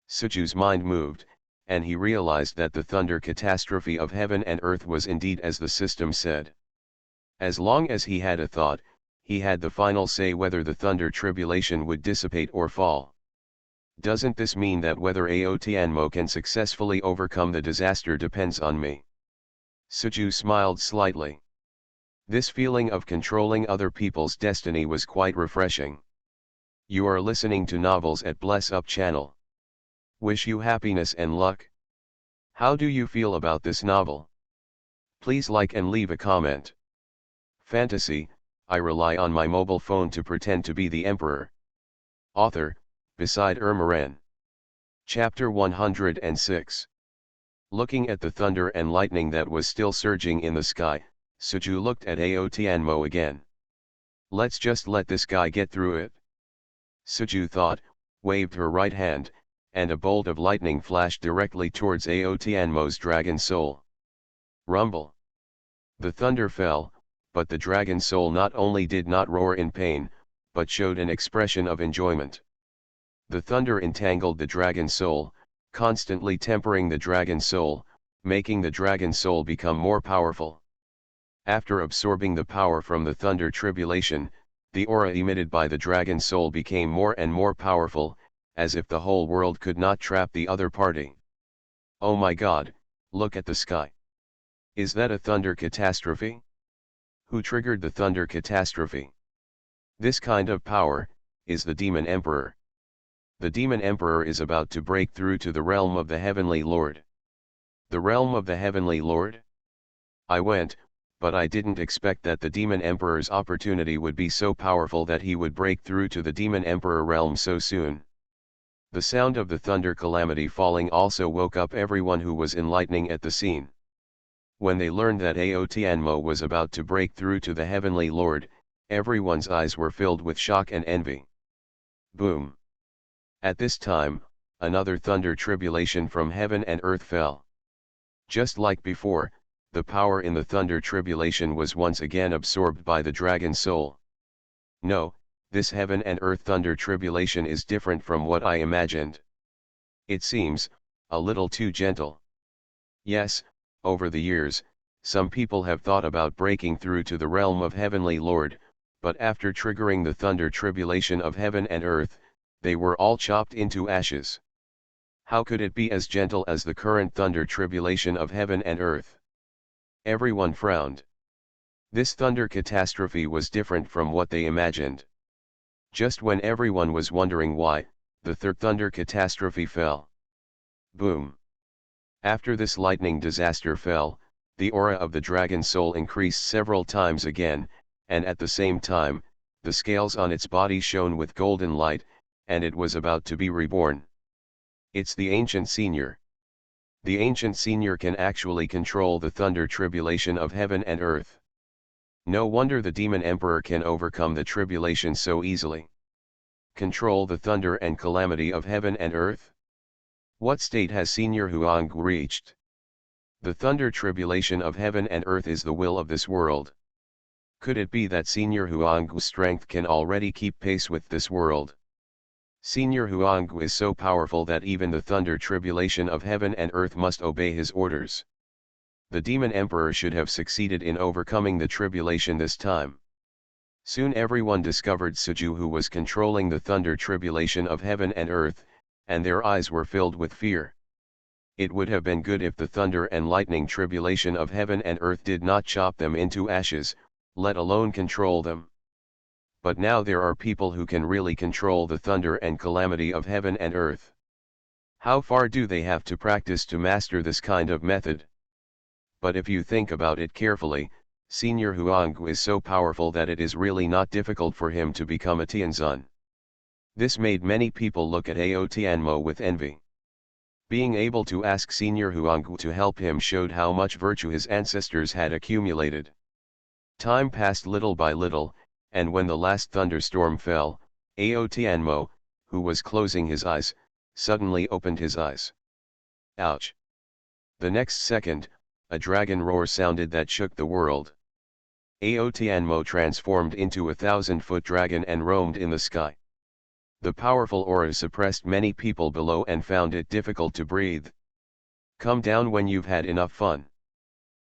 Suju's mind moved, and he realized that the thunder catastrophe of heaven and earth was indeed as the system said. As long as he had a thought, he had the final say whether the thunder tribulation would dissipate or fall. Doesn't this mean that whether Ao Tianmo can successfully overcome the disaster depends on me? Suju smiled slightly. This feeling of controlling other people's destiny was quite refreshing. You are listening to Novels at Bless Up channel. Wish you happiness and luck. How do you feel about this novel? Please like and leave a comment. Fantasy, I rely on my mobile phone to pretend to be the emperor. Author, Beside Ermaran. Chapter 106. Looking at the thunder and lightning that was still surging in the sky, Suju looked at Ao Tianmo again. Let's just let this guy get through it. Suju thought, waved her right hand, and a bolt of lightning flashed directly towards Ao Tianmo's dragon soul. Rumble. The thunder fell, but the dragon soul not only did not roar in pain, but showed an expression of enjoyment. The thunder entangled the dragon soul, constantly tempering the dragon soul, making the dragon soul become more powerful. After absorbing the power from the thunder tribulation, the aura emitted by the dragon soul became more and more powerful, as if the whole world could not trap the other party. Oh my God, look at the sky. Is that a thunder catastrophe? Who triggered the thunder catastrophe? This kind of power is the Demon Emperor. The Demon Emperor is about to break through to the realm of the Heavenly Lord. The realm of the Heavenly Lord? I went, but I didn't expect that the Demon Emperor's opportunity would be so powerful that he would break through to the Demon Emperor realm so soon. The sound of the thunder calamity falling also woke up everyone who was enlightening at the scene. When they learned that Aotianmo was about to break through to the Heavenly Lord, everyone's eyes were filled with shock and envy. Boom! At this time, another thunder tribulation from heaven and earth fell. Just like before, the power in the thunder tribulation was once again absorbed by the dragon soul. No, this heaven and earth thunder tribulation is different from what I imagined. It seems a little too gentle. Yes, over the years, some people have thought about breaking through to the realm of Heavenly Lord, but after triggering the thunder tribulation of heaven and earth, they were all chopped into ashes. How could it be as gentle as the current thunder tribulation of heaven and earth? Everyone frowned. This thunder catastrophe was different from what they imagined. Just when everyone was wondering why, the third thunder catastrophe fell. Boom! After this lightning disaster fell, the aura of the dragon soul increased several times again, and at the same time, the scales on its body shone with golden light, and it was about to be reborn. It's the Ancient Senior. The Ancient Senior can actually control the thunder tribulation of heaven and earth. No wonder the Demon Emperor can overcome the tribulation so easily. Control the thunder and calamity of heaven and earth? What state has Senior Huang reached? The thunder tribulation of heaven and earth is the will of this world. Could it be that Senior Huang's strength can already keep pace with this world? Senior Huang is so powerful that even the thunder tribulation of heaven and earth must obey his orders. The Demon Emperor should have succeeded in overcoming the tribulation this time. Soon everyone discovered Suju, who was controlling the thunder tribulation of heaven and earth, and their eyes were filled with fear. It would have been good if the thunder and lightning tribulation of heaven and earth did not chop them into ashes, let alone control them. But now there are people who can really control the thunder and calamity of heaven and earth. How far do they have to practice to master this kind of method? But if you think about it carefully, Senior Huang is so powerful that it is really not difficult for him to become a Tianzun. This made many people look at Aotianmo with envy. Being able to ask Senior Huang to help him showed how much virtue his ancestors had accumulated. Time passed little by little, and when the last thunderstorm fell, Aotianmo, who was closing his eyes, suddenly opened his eyes. Ouch! The next second, a dragon roar sounded that shook the world. Aotianmo transformed into a 1,000-foot dragon and roamed in the sky. The powerful aura suppressed many people below and found it difficult to breathe. Come down when you've had enough fun.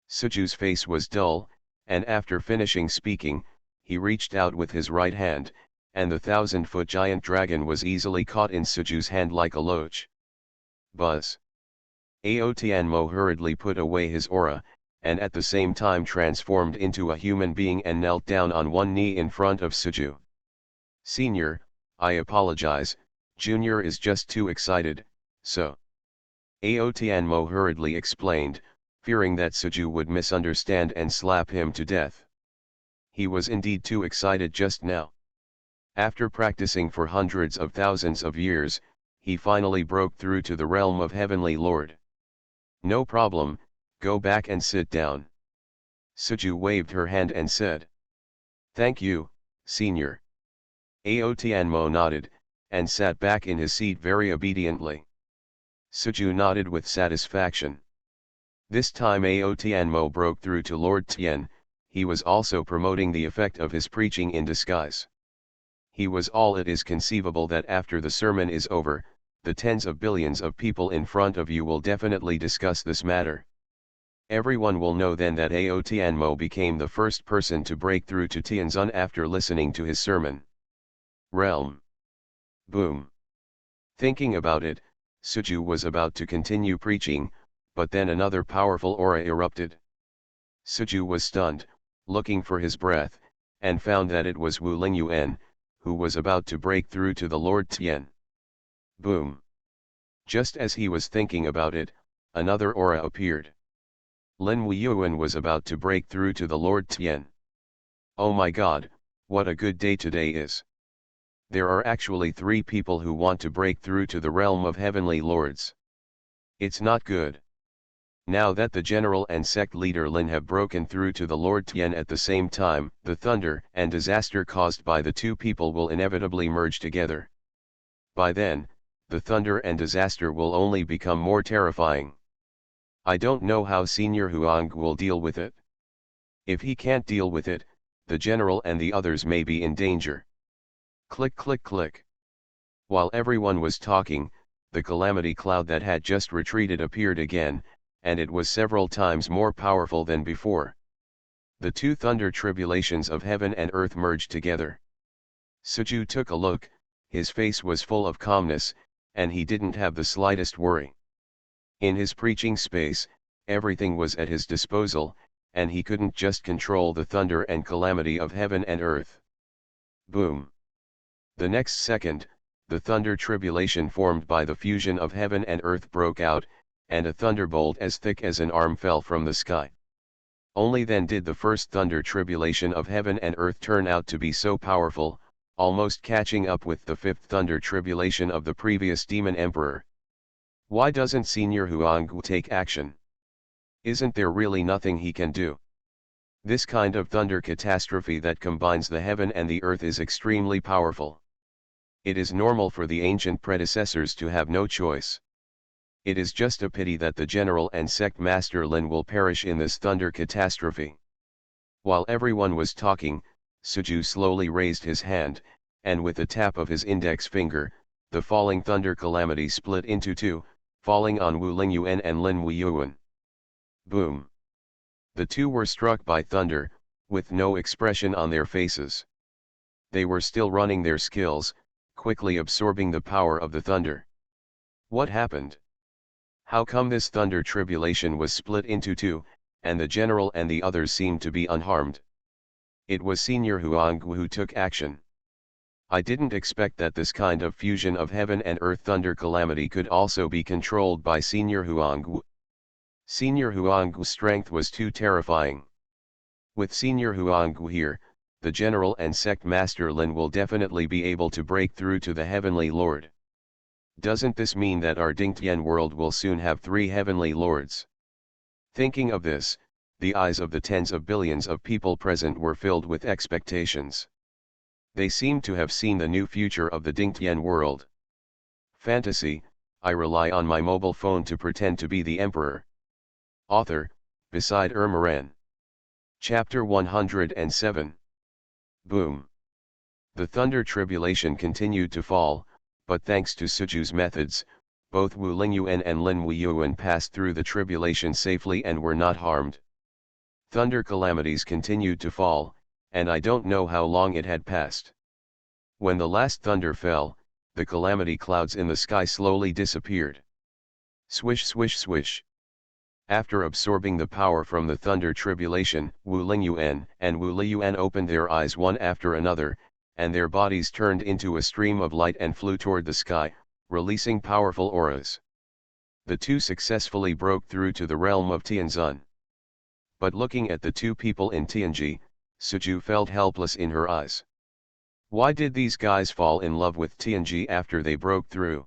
Suju's face was dull, and after finishing speaking, he reached out with his right hand, and the 1,000-foot giant dragon was easily caught in Suju's hand like a loach. Buzz! Aotianmo hurriedly put away his aura, and at the same time transformed into a human being and knelt down on one knee in front of Suju. Senior, I apologize, Junior is just too excited, so. Aotianmo hurriedly explained, fearing that Suju would misunderstand and slap him to death. He was indeed too excited just now. After practicing for hundreds of thousands of years, he finally broke through to the realm of Heavenly Lord. No problem, go back and sit down. Suju waved her hand and said. Thank you, Senior. Aotianmo nodded, and sat back in his seat very obediently. Suju nodded with satisfaction. This time Aotianmo broke through to Lord Tian. He was also promoting the effect of his preaching in disguise. He was all it is conceivable that after the sermon is over, the tens of billions of people in front of you will definitely discuss this matter. Everyone will know then that Ao Tianmo became the first person to break through to Tianzun after listening to his sermon. Realm. Boom. Thinking about it, Suju was about to continue preaching, but then another powerful aura erupted. Suju was stunned, looking for his breath, and found that it was Wu Lingyuan, who was about to break through to the Lord Tian. Boom. Just as he was thinking about it, another aura appeared. Lin Weiyuan was about to break through to the Lord Tian. Oh my God, what a good day today is. There are actually 3 people who want to break through to the realm of heavenly lords. It's not good. Now that the general and sect leader Lin have broken through to the Lord Tian at the same time, the thunder and disaster caused by the 2 people will inevitably merge together. By then, the thunder and disaster will only become more terrifying. I don't know how Senior Huang will deal with it. If he can't deal with it, the general and the others may be in danger. Click click click. While everyone was talking, the calamity cloud that had just retreated appeared again, and it was several times more powerful than before. The 2 thunder tribulations of heaven and earth merged together. Suju took a look, his face was full of calmness, and he didn't have the slightest worry. In his preaching space, everything was at his disposal, and he couldn't just control the thunder and calamity of heaven and earth. Boom. The next second, the thunder tribulation formed by the fusion of heaven and earth broke out, and a thunderbolt as thick as an arm fell from the sky. Only then did the first thunder tribulation of heaven and earth turn out to be so powerful, almost catching up with the 5th thunder tribulation of the previous demon emperor. Why doesn't Senior Huanggu take action? Isn't there really nothing he can do? This kind of thunder catastrophe that combines the heaven and the earth is extremely powerful. It is normal for the ancient predecessors to have no choice. It is just a pity that the general and sect master Lin will perish in this thunder catastrophe. While everyone was talking, Suju slowly raised his hand, and with a tap of his index finger, the falling thunder calamity split into 2, falling on Wu Lingyuan and Lin Weiyuan. Boom. The 2 were struck by thunder, with no expression on their faces. They were still running their skills, quickly absorbing the power of the thunder. What happened? How come this thunder tribulation was split into 2, and the general and the others seemed to be unharmed? It was Senior Huanggu who took action. I didn't expect that this kind of fusion of heaven and earth thunder calamity could also be controlled by Senior Huanggu. Senior Huanggu's strength was too terrifying. With Senior Huanggu here, the general and sect master Lin will definitely be able to break through to the heavenly lord. Doesn't this mean that our Dingtian world will soon have 3 heavenly lords? Thinking of this, the eyes of the tens of billions of people present were filled with expectations. They seemed to have seen the new future of the Dingtian world. Fantasy, I rely on my mobile phone to pretend to be the emperor. Author, Beside Ermaran. Chapter 107. Boom. The thunder tribulation continued to fall, but thanks to Suju's methods, both Wu Lingyuan and Lin Weiyuan passed through the tribulation safely and were not harmed. Thunder calamities continued to fall, and I don't know how long it had passed. When the last thunder fell, the calamity clouds in the sky slowly disappeared. Swish swish swish. After absorbing the power from the thunder tribulation, Wu Lingyuan and Wu Liyuan opened their eyes one after another, and their bodies turned into a stream of light and flew toward the sky, releasing powerful auras. The 2 successfully broke through to the realm of Tianzun. But looking at the 2 people in Tianji, Suju felt helpless in her eyes. Why did these guys fall in love with Tianji after they broke through?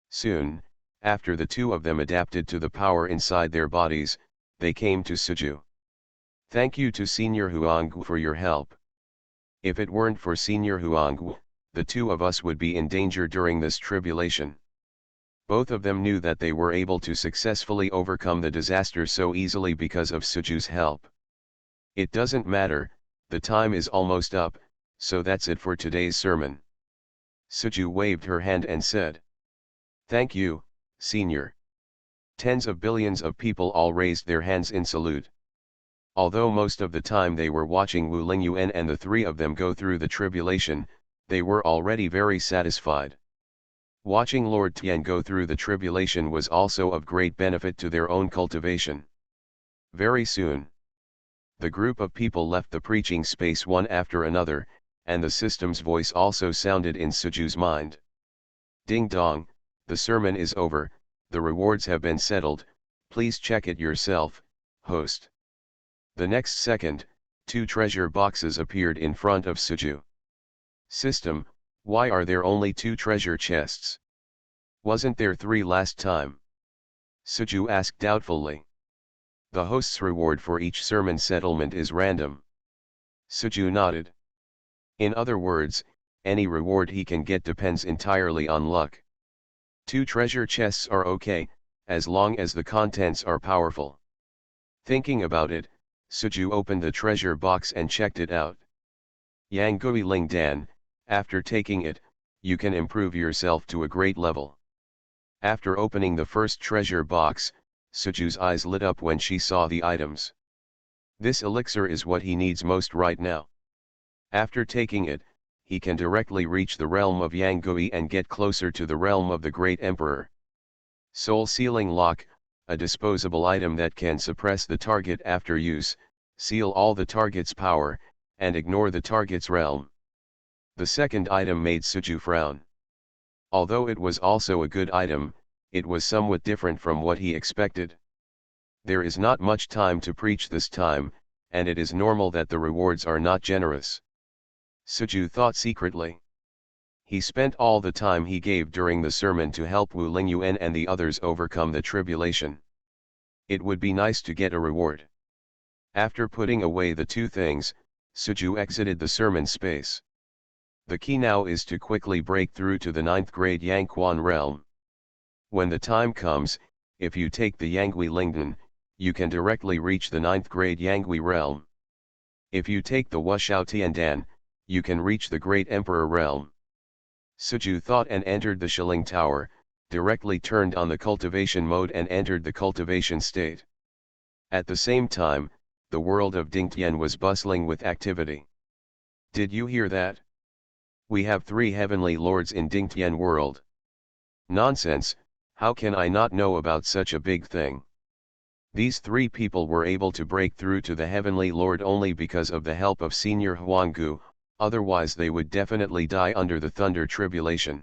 Soon, after the 2 of them adapted to the power inside their bodies, they came to Suju. Thank you to Senior Huanggu for your help. If it weren't for Senior Huanggu, the 2 of us would be in danger during this tribulation. Both of them knew that they were able to successfully overcome the disaster so easily because of Suju's help. It doesn't matter, the time is almost up, so that's it for today's sermon. Suju waved her hand and said. Thank you, Senior. Tens of billions of people all raised their hands in salute. Although most of the time they were watching Wu Lingyuan and the three of them go through the tribulation, they were already very satisfied. Watching Lord Tian go through the tribulation was also of great benefit to their own cultivation. Very soon, the group of people left the preaching space one after another, and the system's voice also sounded in Suju's mind. Ding dong, the sermon is over, the rewards have been settled, please check it yourself, host. The next second, 2 treasure boxes appeared in front of Suju. System, why are there only 2 treasure chests? Wasn't there 3 last time? Suju asked doubtfully. The host's reward for each sermon settlement is random. Suju nodded. In other words, any reward he can get depends entirely on luck. 2 treasure chests are okay, as long as the contents are powerful. Thinking about it, Suju opened the treasure box and checked it out. Yang Gui Ling Dan, after taking it, you can improve yourself to a great level. After opening the first treasure box, Suju's eyes lit up when she saw the items. This elixir is what he needs most right now. After taking it, he can directly reach the realm of Yang Gui and get closer to the realm of the Great Emperor. Soul Sealing Lock, a disposable item that can suppress the target after use, seal all the target's power, and ignore the target's realm. The second item made Suju frown. Although it was also a good item, it was somewhat different from what he expected. There is not much time to preach this time, and it is normal that the rewards are not generous. Suju thought secretly. He spent all the time he gave during the sermon to help Wu Lingyuan and the others overcome the tribulation. It would be nice to get a reward. After putting away the 2 things, Suju exited the sermon space. The key now is to quickly break through to the 9th grade Yangquan realm. When the time comes, if you take the Yangui Lingdan, you can directly reach the 9th grade Yangui realm. If you take the Wushao Tiandan, you can reach the Great Emperor realm. Suju thought and entered the Shilling Tower, directly turned on the cultivation mode and entered the cultivation state. At the same time, the world of Dingtian was bustling with activity. Did you hear that? We have 3 heavenly lords in Dingtian world. Nonsense, how can I not know about such a big thing? These 3 people were able to break through to the heavenly lord only because of the help of Senior Huanggu, otherwise they would definitely die under the thunder tribulation.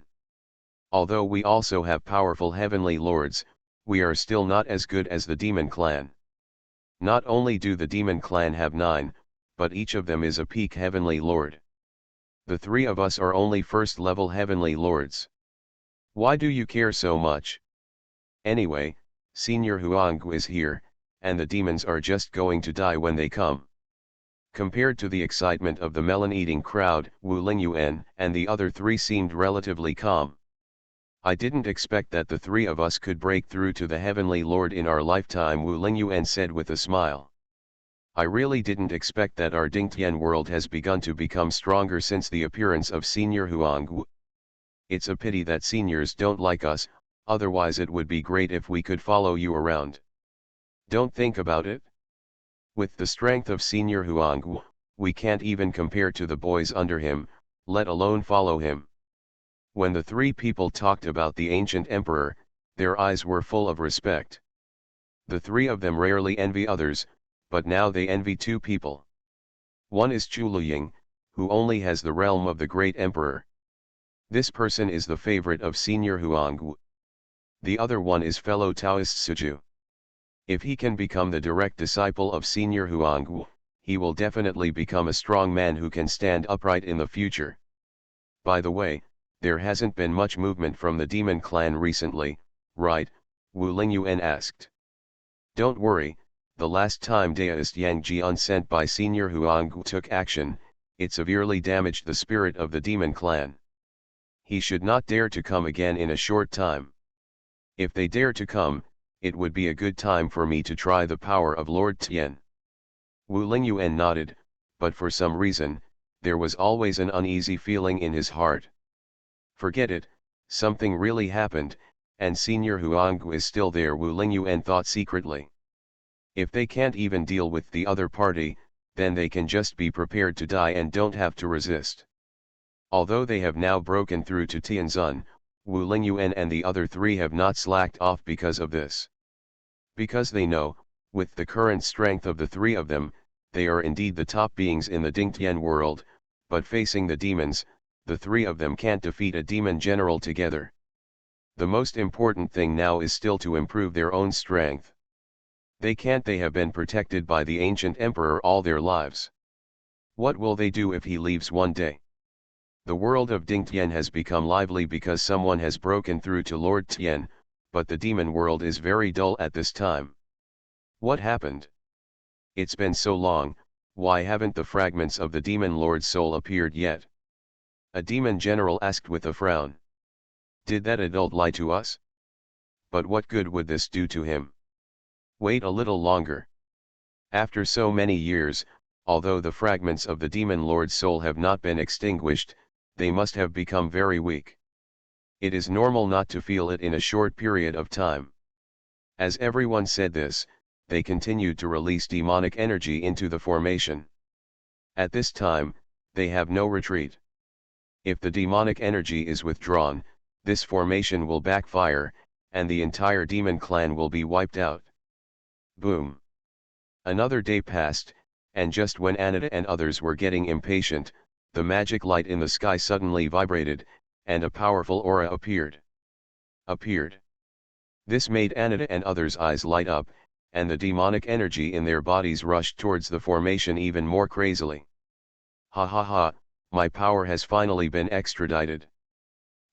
Although we also have powerful heavenly lords, we are still not as good as the demon clan. Not only do the demon clan have 9, but each of them is a peak heavenly lord. The 3 of us are only first level heavenly lords. Why do you care so much? Anyway, Senior Huanggu is here, and the demons are just going to die when they come. Compared to the excitement of the melon-eating crowd, Wu Lingyuan and the other 3 seemed relatively calm. I didn't expect that the 3 of us could break through to the Heavenly Lord in our lifetime, Wu Lingyuan said with a smile. I really didn't expect that our Dingtian world has begun to become stronger since the appearance of Senior Huanggu. It's a pity that seniors don't like us, otherwise it would be great if we could follow you around. Don't think about it. With the strength of Senior Huanggu, we can't even compare to the boys under him, let alone follow him. When the 3 people talked about the ancient emperor, their eyes were full of respect. The 3 of them rarely envy others, but now they envy 2 people. One is Chu Liying, who only has the realm of the great emperor. This person is the favorite of Senior Huanggu. The other one is fellow Taoist Suju. If he can become the direct disciple of Senior Huanggu, he will definitely become a strong man who can stand upright in the future. By the way, there hasn't been much movement from the demon clan recently, right? Wu Lingyuan asked. Don't worry, the last time Daoist Yang Jian sent by Senior Huanggu took action, it severely damaged the spirit of the demon clan. He should not dare to come again in a short time. If they dare to come, it would be a good time for me to try the power of Lord Tian. Wu Lingyuan nodded, but for some reason, there was always an uneasy feeling in his heart. Forget it, something really happened, and Senior Huang is still there. Wu Lingyuan thought secretly. If they can't even deal with the other party, then they can just be prepared to die and don't have to resist. Although they have now broken through to Tianzun, Wu Lingyuan and the other three have not slacked off because of this. Because they know, with the current strength of the three of them, they are indeed the top beings in the Dingtian world, but facing the demons, the three of them can't defeat a demon general together. The most important thing now is still to improve their own strength. They have been protected by the ancient emperor all their lives. What will they do if he leaves one day? The world of Dingtian has become lively because someone has broken through to Lord Tian, but the demon world is very dull at this time. What happened? It's been so long, why haven't the fragments of the demon lord's soul appeared yet? A demon general asked with a frown. Did that adult lie to us? But what good would this do to him? Wait a little longer. After so many years, although the fragments of the demon lord's soul have not been extinguished, they must have become very weak. It is normal not to feel it in a short period of time. As everyone said this, they continued to release demonic energy into the formation. At this time, they have no retreat. If the demonic energy is withdrawn, this formation will backfire, and the entire demon clan will be wiped out. Boom. Another day passed, and just when Anita and others were getting impatient, the magic light in the sky suddenly vibrated, and a powerful aura appeared. This made Anita and others' eyes light up, and the demonic energy in their bodies rushed towards the formation even more crazily. Ha ha ha, my power has finally been extradited.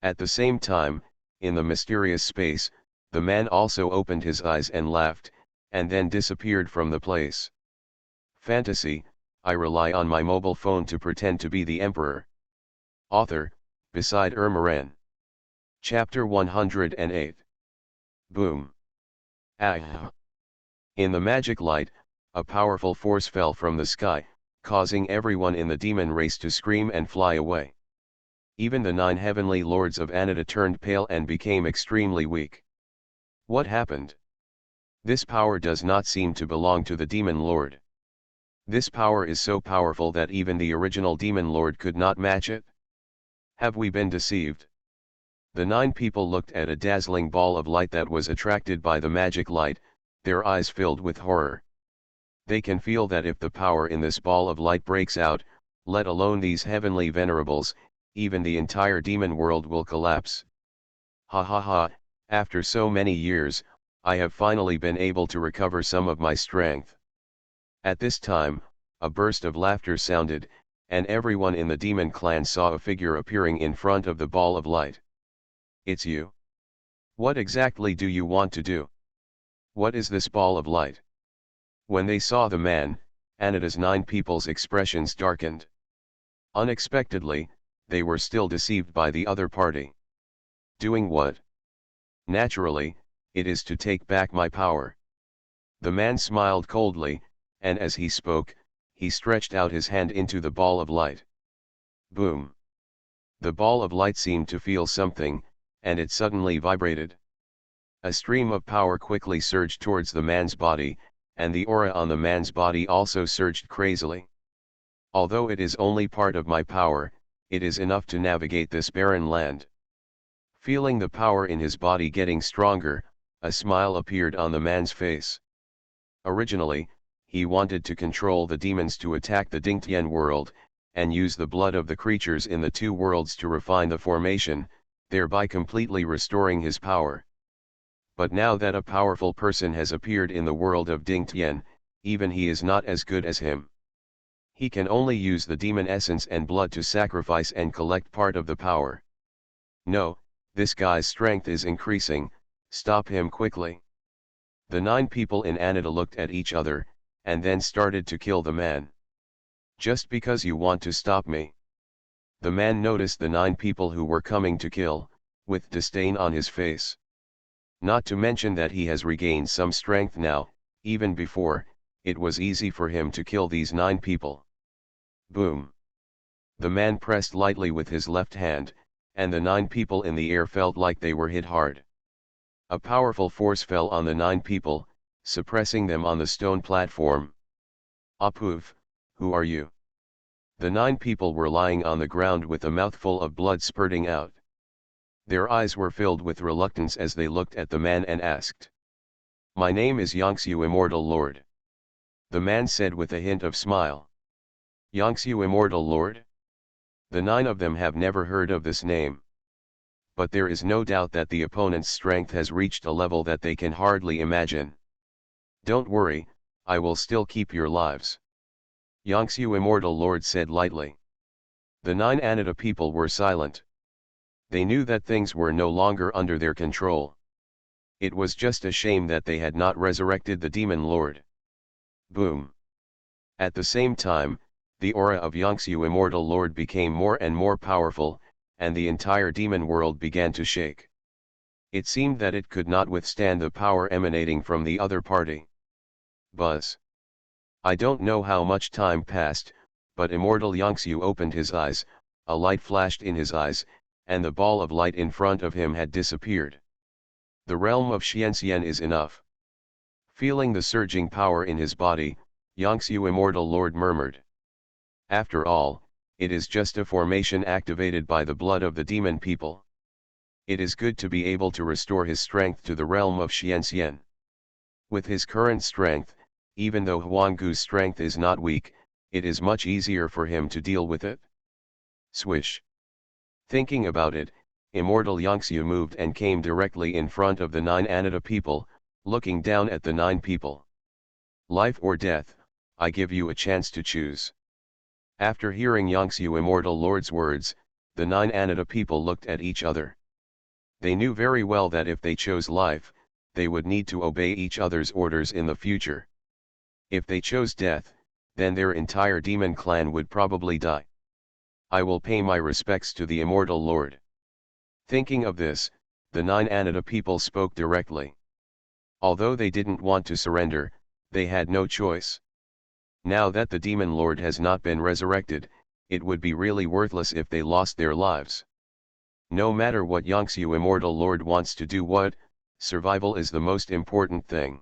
At the same time, in the mysterious space, the man also opened his eyes and laughed, and then disappeared from the place. Fantasy, I rely on my mobile phone to pretend to be the emperor. Author, Beside Ermaran. Chapter 108. Boom. Ah. In the magic light, a powerful force fell from the sky, causing everyone in the demon race to scream and fly away. Even the 9 heavenly lords of Anita turned pale and became extremely weak. What happened? This power does not seem to belong to the demon lord. This power is so powerful that even the original demon lord could not match it. Have we been deceived? The 9 people looked at a dazzling ball of light that was attracted by the magic light, their eyes filled with horror. They can feel that if the power in this ball of light breaks out, let alone these heavenly venerables, even the entire demon world will collapse. Ha ha ha, after so many years, I have finally been able to recover some of my strength. At this time, a burst of laughter sounded, and everyone in the demon clan saw a figure appearing in front of the ball of light. It's you. What exactly do you want to do? What is this ball of light? When they saw the man, Anita's 9 people's expressions darkened. Unexpectedly, they were still deceived by the other party. Doing what? Naturally, it is to take back my power. The man smiled coldly, and as he spoke, he stretched out his hand into the ball of light. Boom. The ball of light seemed to feel something, and it suddenly vibrated. A stream of power quickly surged towards the man's body, and the aura on the man's body also surged crazily. Although it is only part of my power, it is enough to navigate this barren land. Feeling the power in his body getting stronger, a smile appeared on the man's face. Originally, he wanted to control the demons to attack the Dingtian world, and use the blood of the creatures in the 2 worlds to refine the formation, thereby completely restoring his power. But now that a powerful person has appeared in the world of Dingtian, even he is not as good as him. He can only use the demon essence and blood to sacrifice and collect part of the power. No, this guy's strength is increasing, stop him quickly. The 9 people in Anita looked at each other, and then started to kill the man. Just because you want to stop me. The man noticed the 9 people who were coming to kill, with disdain on his face. Not to mention that he has regained some strength now, even before, it was easy for him to kill these 9 people. Boom. The man pressed lightly with his left hand, and the 9 people in the air felt like they were hit hard. A powerful force fell on the 9 people, suppressing them on the stone platform. Apuv, who are you? The 9 people were lying on the ground with a mouthful of blood spurting out. Their eyes were filled with reluctance as they looked at the man and asked. My name is Yongsu Immortal Lord. The man said with a hint of smile. Yongsu Immortal Lord? The 9 of them have never heard of this name. But there is no doubt that the opponent's strength has reached a level that they can hardly imagine. Don't worry, I will still keep your lives. Yongsu Immortal Lord said lightly. The 9 Anata people were silent. They knew that things were no longer under their control. It was just a shame that they had not resurrected the demon lord. Boom. At the same time, the aura of Yongsu Immortal Lord became more and more powerful, and the entire demon world began to shake. It seemed that it could not withstand the power emanating from the other party. Buzz. I don't know how much time passed, but Immortal Yongsu opened his eyes, a light flashed in his eyes, and the ball of light in front of him had disappeared. The realm of Xianxian is enough. Feeling the surging power in his body, Yongsu Immortal Lord murmured. After all, it is just a formation activated by the blood of the demon people. It is good to be able to restore his strength to the realm of Xianxian. With his current strength, even though Huanggu's strength is not weak, it is much easier for him to deal with it. Swish. Thinking about it, Immortal Yongsu moved and came directly in front of the 9 Anata people, looking down at the 9 people. Life or death, I give you a chance to choose. After hearing Yongsu Immortal Lord's words, the 9 Anata people looked at each other. They knew very well that if they chose life, they would need to obey each other's orders in the future. If they chose death, then their entire demon clan would probably die. I will pay my respects to the Immortal Lord. Thinking of this, the 9 Anata people spoke directly. Although they didn't want to surrender, they had no choice. Now that the Demon Lord has not been resurrected, it would be really worthless if they lost their lives. No matter what Yongsu Immortal Lord wants to do what, survival is the most important thing.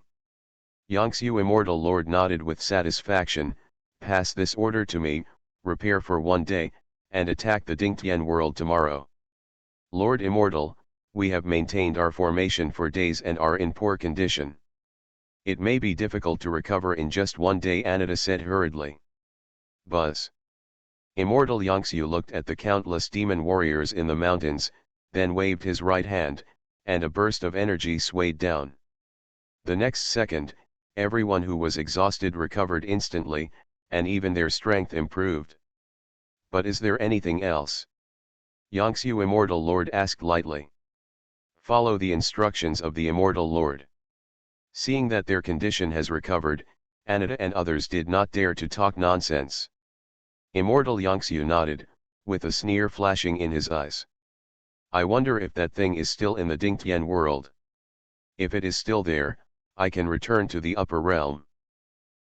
Yongsu Immortal Lord nodded with satisfaction, pass this order to me, repair for 1 day, and attack the Dingtian world tomorrow. Lord Immortal, we have maintained our formation for days and are in poor condition. It may be difficult to recover in just 1 day, Anata said hurriedly. Buzz. Immortal Yongsu looked at the countless demon warriors in the mountains, then waved his right hand, and a burst of energy swayed down. The next second, everyone who was exhausted recovered instantly, and even their strength improved. But is there anything else? Yongsu Immortal Lord asked lightly. Follow the instructions of the Immortal Lord. Seeing that their condition has recovered, Anata and others did not dare to talk nonsense. Immortal Yongsu nodded, with a sneer flashing in his eyes. I wonder if that thing is still in the Dingtian world. If it is still there, I can return to the upper realm.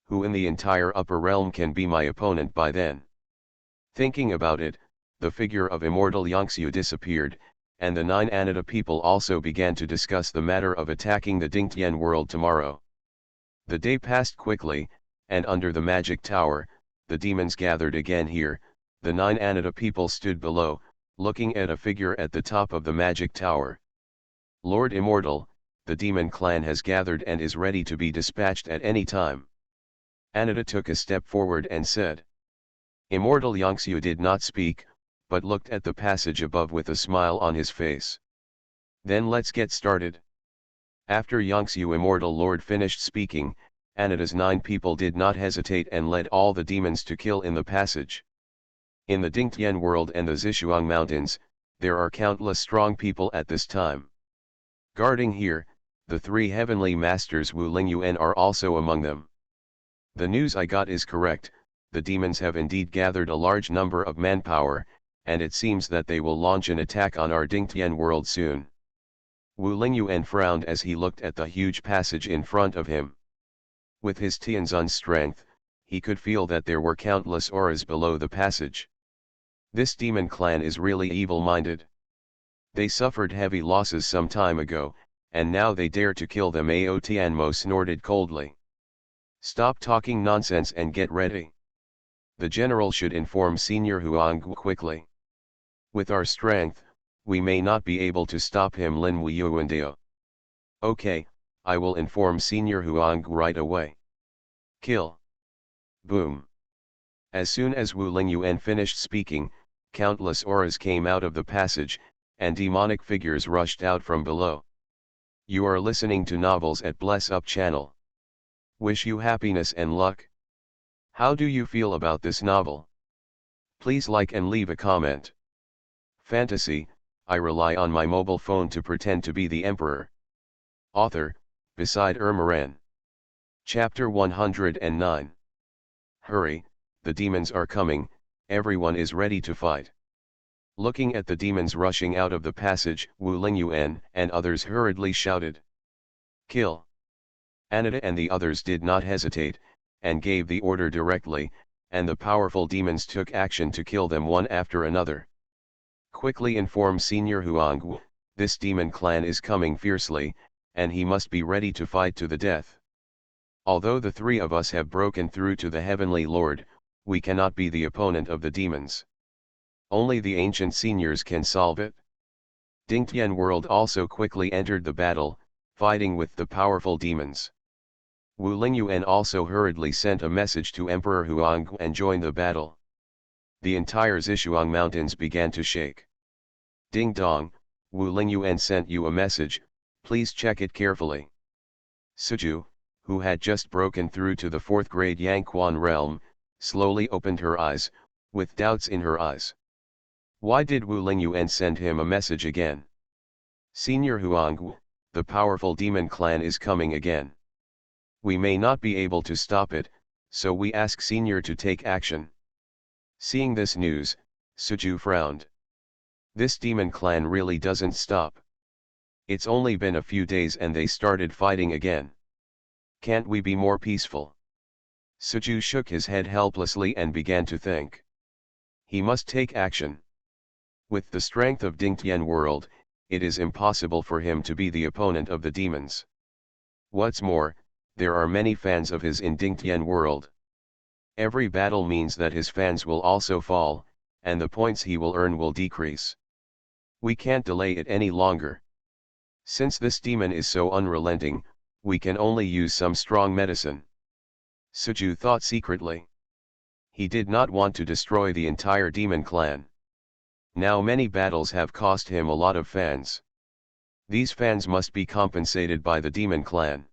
Who in the entire upper realm can be my opponent by then? Thinking about it, the figure of Immortal Yongsu disappeared, and the 9 Anata people also began to discuss the matter of attacking the Dingtian world tomorrow. The day passed quickly, and under the magic tower, the demons gathered again here. The 9 Anata people stood below, looking at a figure at the top of the magic tower. Lord Immortal, the demon clan has gathered and is ready to be dispatched at any time. Anata took a step forward and said. Immortal Yongsu did not speak, but looked at the passage above with a smile on his face. Then let's get started. After Yongsu Immortal Lord finished speaking, Anata's 9 people did not hesitate and led all the demons to kill in the passage. In the Dingtian world and the Zishuang mountains, there are countless strong people at this time. Guarding here, the 3 heavenly masters Wu Lingyuan are also among them. The news I got is correct, the demons have indeed gathered a large number of manpower, and it seems that they will launch an attack on our Dingtian world soon. Wu Lingyuan frowned as he looked at the huge passage in front of him. With his Tianzun strength, he could feel that there were countless auras below the passage. This demon clan is really evil-minded. They suffered heavy losses some time ago, and now they dare to kill them. Ao Tianmo snorted coldly. Stop talking nonsense and get ready. The general should inform Senior Huang quickly. With our strength, we may not be able to stop him. Lin Weiyuandio. Okay, I will inform Senior Huang right away. Kill. Boom. As soon as Wu Lingyuan finished speaking, countless auras came out of the passage, and demonic figures rushed out from below. You are listening to Novels at Bless Up channel. Wish you happiness and luck. How do you feel about this novel? Please like and leave a comment. Fantasy, I rely on my mobile phone to pretend to be the emperor. Author, Beside Ermaran. Chapter 109. Hurry, the demons are coming, everyone is ready to fight. Looking at the demons rushing out of the passage, Wu Lingyuan and others hurriedly shouted. Kill. Anita and the others did not hesitate, and gave the order directly, and the powerful demons took action to kill them one after another. Quickly inform Senior Huang, this demon clan is coming fiercely, and he must be ready to fight to the death. Although the three of us have broken through to the Heavenly Lord, we cannot be the opponent of the demons. Only the ancient seniors can solve it. Dingtian World also quickly entered the battle, fighting with the powerful demons. Wu Lingyuan also hurriedly sent a message to Emperor Huang and joined the battle. The entire Zishuang Mountains began to shake. Ding dong, Wu Lingyuan sent you a message, please check it carefully. Suju, who had just broken through to the 4th grade Yangquan realm, slowly opened her eyes, with doubts in her eyes. Why did Wu Lingyuan send him a message again? Senior Huang, the powerful demon clan is coming again. We may not be able to stop it, so we ask Senior to take action. Seeing this news, Suju frowned. This demon clan really doesn't stop. It's only been a few days and they started fighting again. Can't we be more peaceful? Suju shook his head helplessly and began to think. He must take action. With the strength of Dingtian World, it is impossible for him to be the opponent of the demons. What's more, there are many fans of his in Dingtian World. Every battle means that his fans will also fall, and the points he will earn will decrease. We can't delay it any longer. Since this demon is so unrelenting, we can only use some strong medicine. Suju thought secretly. He did not want to destroy the entire demon clan. Now many battles have cost him a lot of fans. These fans must be compensated by the demon clan.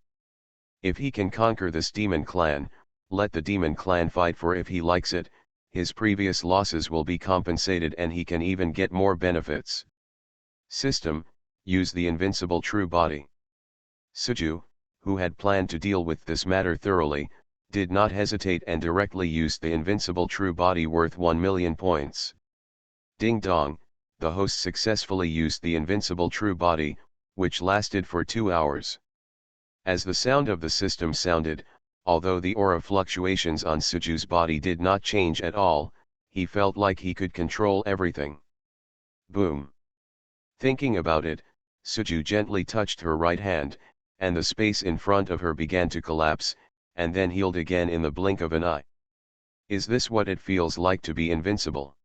If he can conquer this demon clan, let the demon clan fight, for if he likes it, his previous losses will be compensated and he can even get more benefits. System, use the invincible true body. Suju, who had planned to deal with this matter thoroughly, did not hesitate and directly used the invincible true body worth 1 million points. Ding dong, the host successfully used the invincible true body, which lasted for 2 hours. As the sound of the system sounded, although the aura fluctuations on Suju's body did not change at all, he felt like he could control everything. Boom. Thinking about it, Suju gently touched her right hand, and the space in front of her began to collapse, and then healed again in the blink of an eye. Is this what it feels like to be invincible?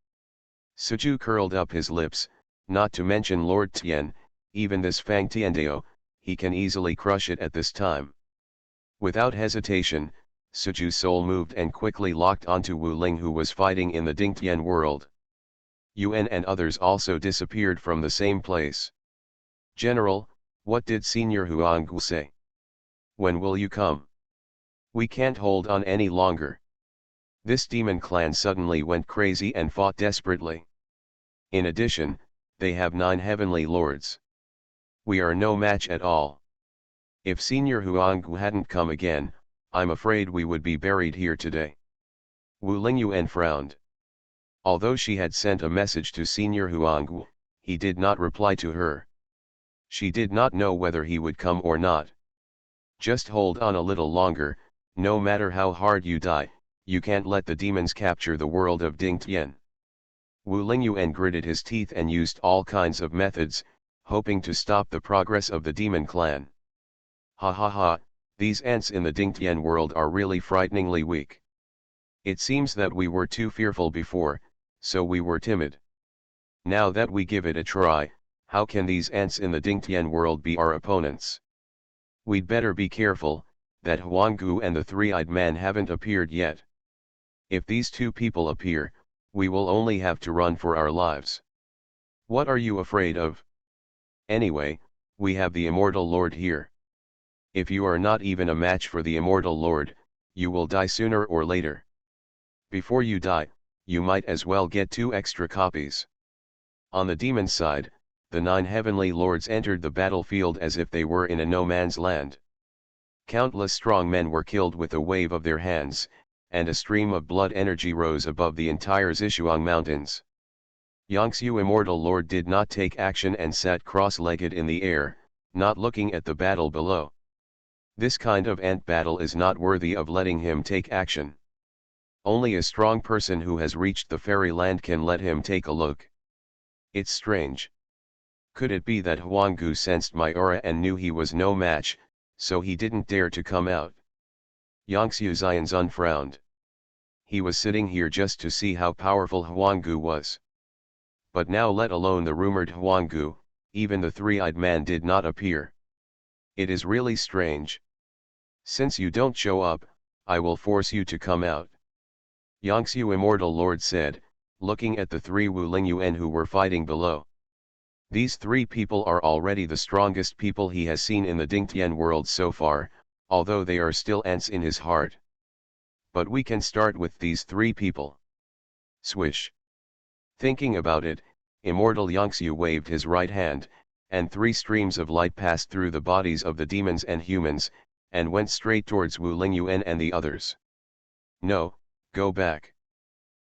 Suju curled up his lips, not to mention Lord Tian, even this Fang Tiandeo, he can easily crush it at this time. Without hesitation, Suju's soul moved and quickly locked onto Wu Ling, who was fighting in the Dingtian world. Yuan and others also disappeared from the same place. General, what did Senior Huang say? When will you come? We can't hold on any longer. This demon clan suddenly went crazy and fought desperately. In addition, they have 9 heavenly lords. We are no match at all. If Senior Huang hadn't come again, I'm afraid we would be buried here today. Wu Lingyuan frowned. Although she had sent a message to Senior Huang, he did not reply to her. She did not know whether he would come or not. Just hold on a little longer, no matter how hard you die, you can't let the demons capture the world of Dingtian. Wu Lingyuan gritted his teeth and used all kinds of methods, hoping to stop the progress of the demon clan. Ha ha ha, these ants in the Dingtian world are really frighteningly weak. It seems that we were too fearful before, so we were timid. Now that we give it a try, how can these ants in the Dingtian world be our opponents? We'd better be careful, that Huanggu and the three-eyed man haven't appeared yet. If these two people appear, we will only have to run for our lives. What are you afraid of? Anyway, we have the Immortal Lord here. If you are not even a match for the Immortal Lord, you will die sooner or later. Before you die, you might as well get 2 extra copies. On the demon side, the 9 heavenly lords entered the battlefield as if they were in a no-man's land. Countless strong men were killed with a wave of their hands, and a stream of blood energy rose above the entire Zishuang Mountains. Yangxiu Immortal Lord did not take action and sat cross-legged in the air, not looking at the battle below. This kind of ant battle is not worthy of letting him take action. Only a strong person who has reached the fairy land can let him take a look. It's strange. Could it be that Huanggu sensed my aura and knew he was no match, so he didn't dare to come out? Yangxiu Xianzun frowned. He was sitting here just to see how powerful Huanggu was. But now, let alone the rumored Huanggu, even the three-eyed man did not appear. It is really strange. Since you don't show up, I will force you to come out. Yangxiu Immortal Lord said, looking at the 3 Wu Lingyuan who were fighting below. These 3 people are already the strongest people he has seen in the Dingtian world so far, although they are still ants in his heart. But we can start with these 3 people. Swish. Thinking about it, Immortal Yangxiu waved his right hand, and 3 streams of light passed through the bodies of the demons and humans, and went straight towards Wu Lingyuan and the others. No, go back.